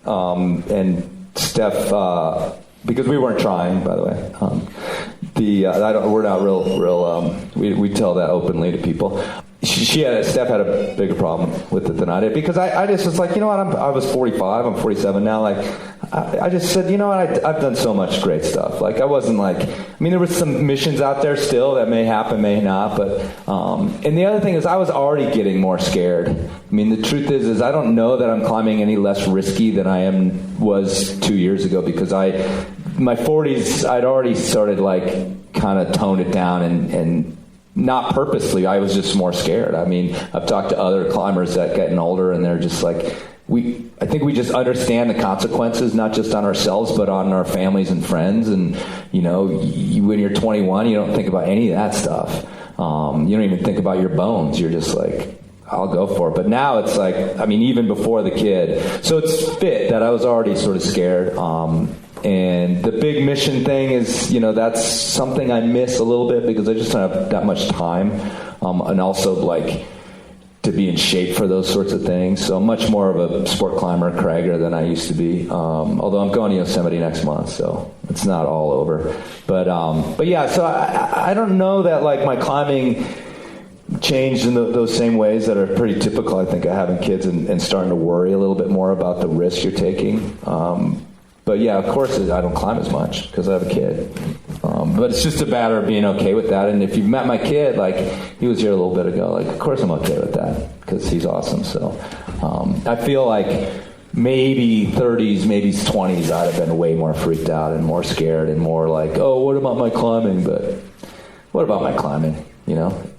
and Steph, because we weren't trying, by the way. We're not real. We tell that openly to people. Steph had a bigger problem with it than I did, because I just was like, I was 45, I'm 47 now. I just said, I've done so much great stuff. I wasn't there was some missions out there still that may happen, may not. But, and the other thing is I was already getting more scared. I mean, the truth is I don't know that I'm climbing any less risky than I was 2 years ago, because my 40s, I'd already started kind of toned it down and not purposely. I was just more scared. I mean, I've talked to other climbers that getting older, and they're just I think we just understand the consequences, not just on ourselves, but on our families and friends. And, when you're 21, you don't think about any of that stuff. You don't even think about your bones. You're just I'll go for it. But now it's even before the kid. So it's fit that I was already sort of scared. And the big mission thing is, that's something I miss a little bit, because I just don't have that much time. And also to be in shape for those sorts of things. So I'm much more of a sport climber, cragger, than I used to be. Although I'm going to Yosemite next month, so it's not all over. But yeah, so I don't know that my climbing changed in those same ways that are pretty typical, I think, of having kids and starting to worry a little bit more about the risk you're taking. But yeah, of course, I don't climb as much because I have a kid. But it's just a matter of being okay with that. And if you've met my kid, he was here a little bit ago, of course I'm okay with that, because he's awesome. So I feel maybe 30s, maybe 20s, I'd have been way more freaked out and more scared and more oh, what about my climbing? But what about my climbing?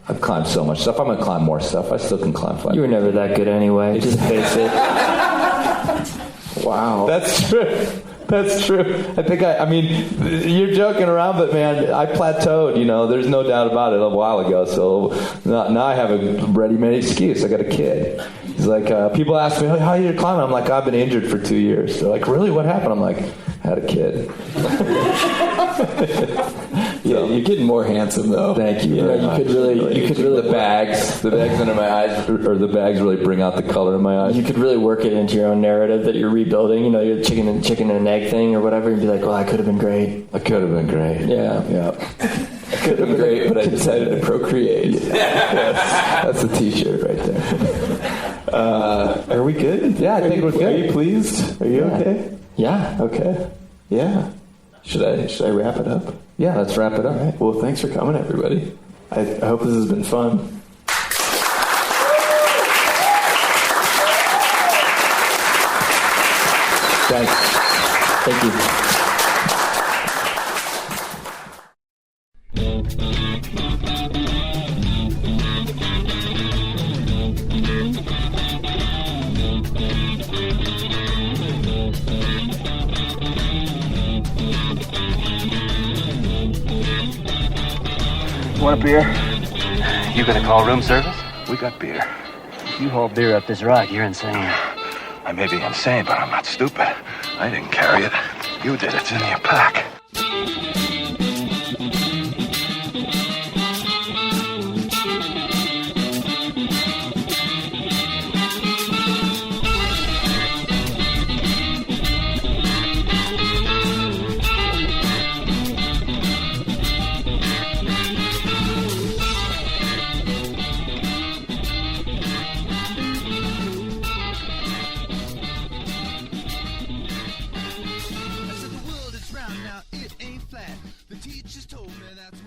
I've climbed so much stuff. I'm going to climb more stuff. I still can climb 5. You were never that good anyway. Just face it. Wow. That's true. That's true. I think you're joking around, but man, I plateaued, there's no doubt about it a while ago. So now I have a ready-made excuse. I got a kid. He's people ask me, how are you climbing? I'm I've been injured for 2 years. They're really, what happened? I'm I had a kid. Yeah, you're getting more handsome though. Thank you. You could really the bags under my eyes, or the bags really bring out the color in my eyes. You could really work it into your own narrative that you're rebuilding. You're chicken and egg thing or whatever, and be well, I could have been great. I could have been great. Yeah. I could have been great, but I decided to procreate. That's the T-shirt right there. Are we good? Yeah, I think we're good. Are you pleased? Are you okay? Yeah. Okay. Yeah. Should I wrap it up? Yeah, let's wrap it up. All right. Well, thanks for coming, everybody. I hope this has been fun. Thanks. Thank you. Want a beer? You gonna call room service? We got beer. If you haul beer up this rock, you're insane. I may be insane, but I'm not stupid. I didn't carry it. You did. It's in your pack. The teachers told me that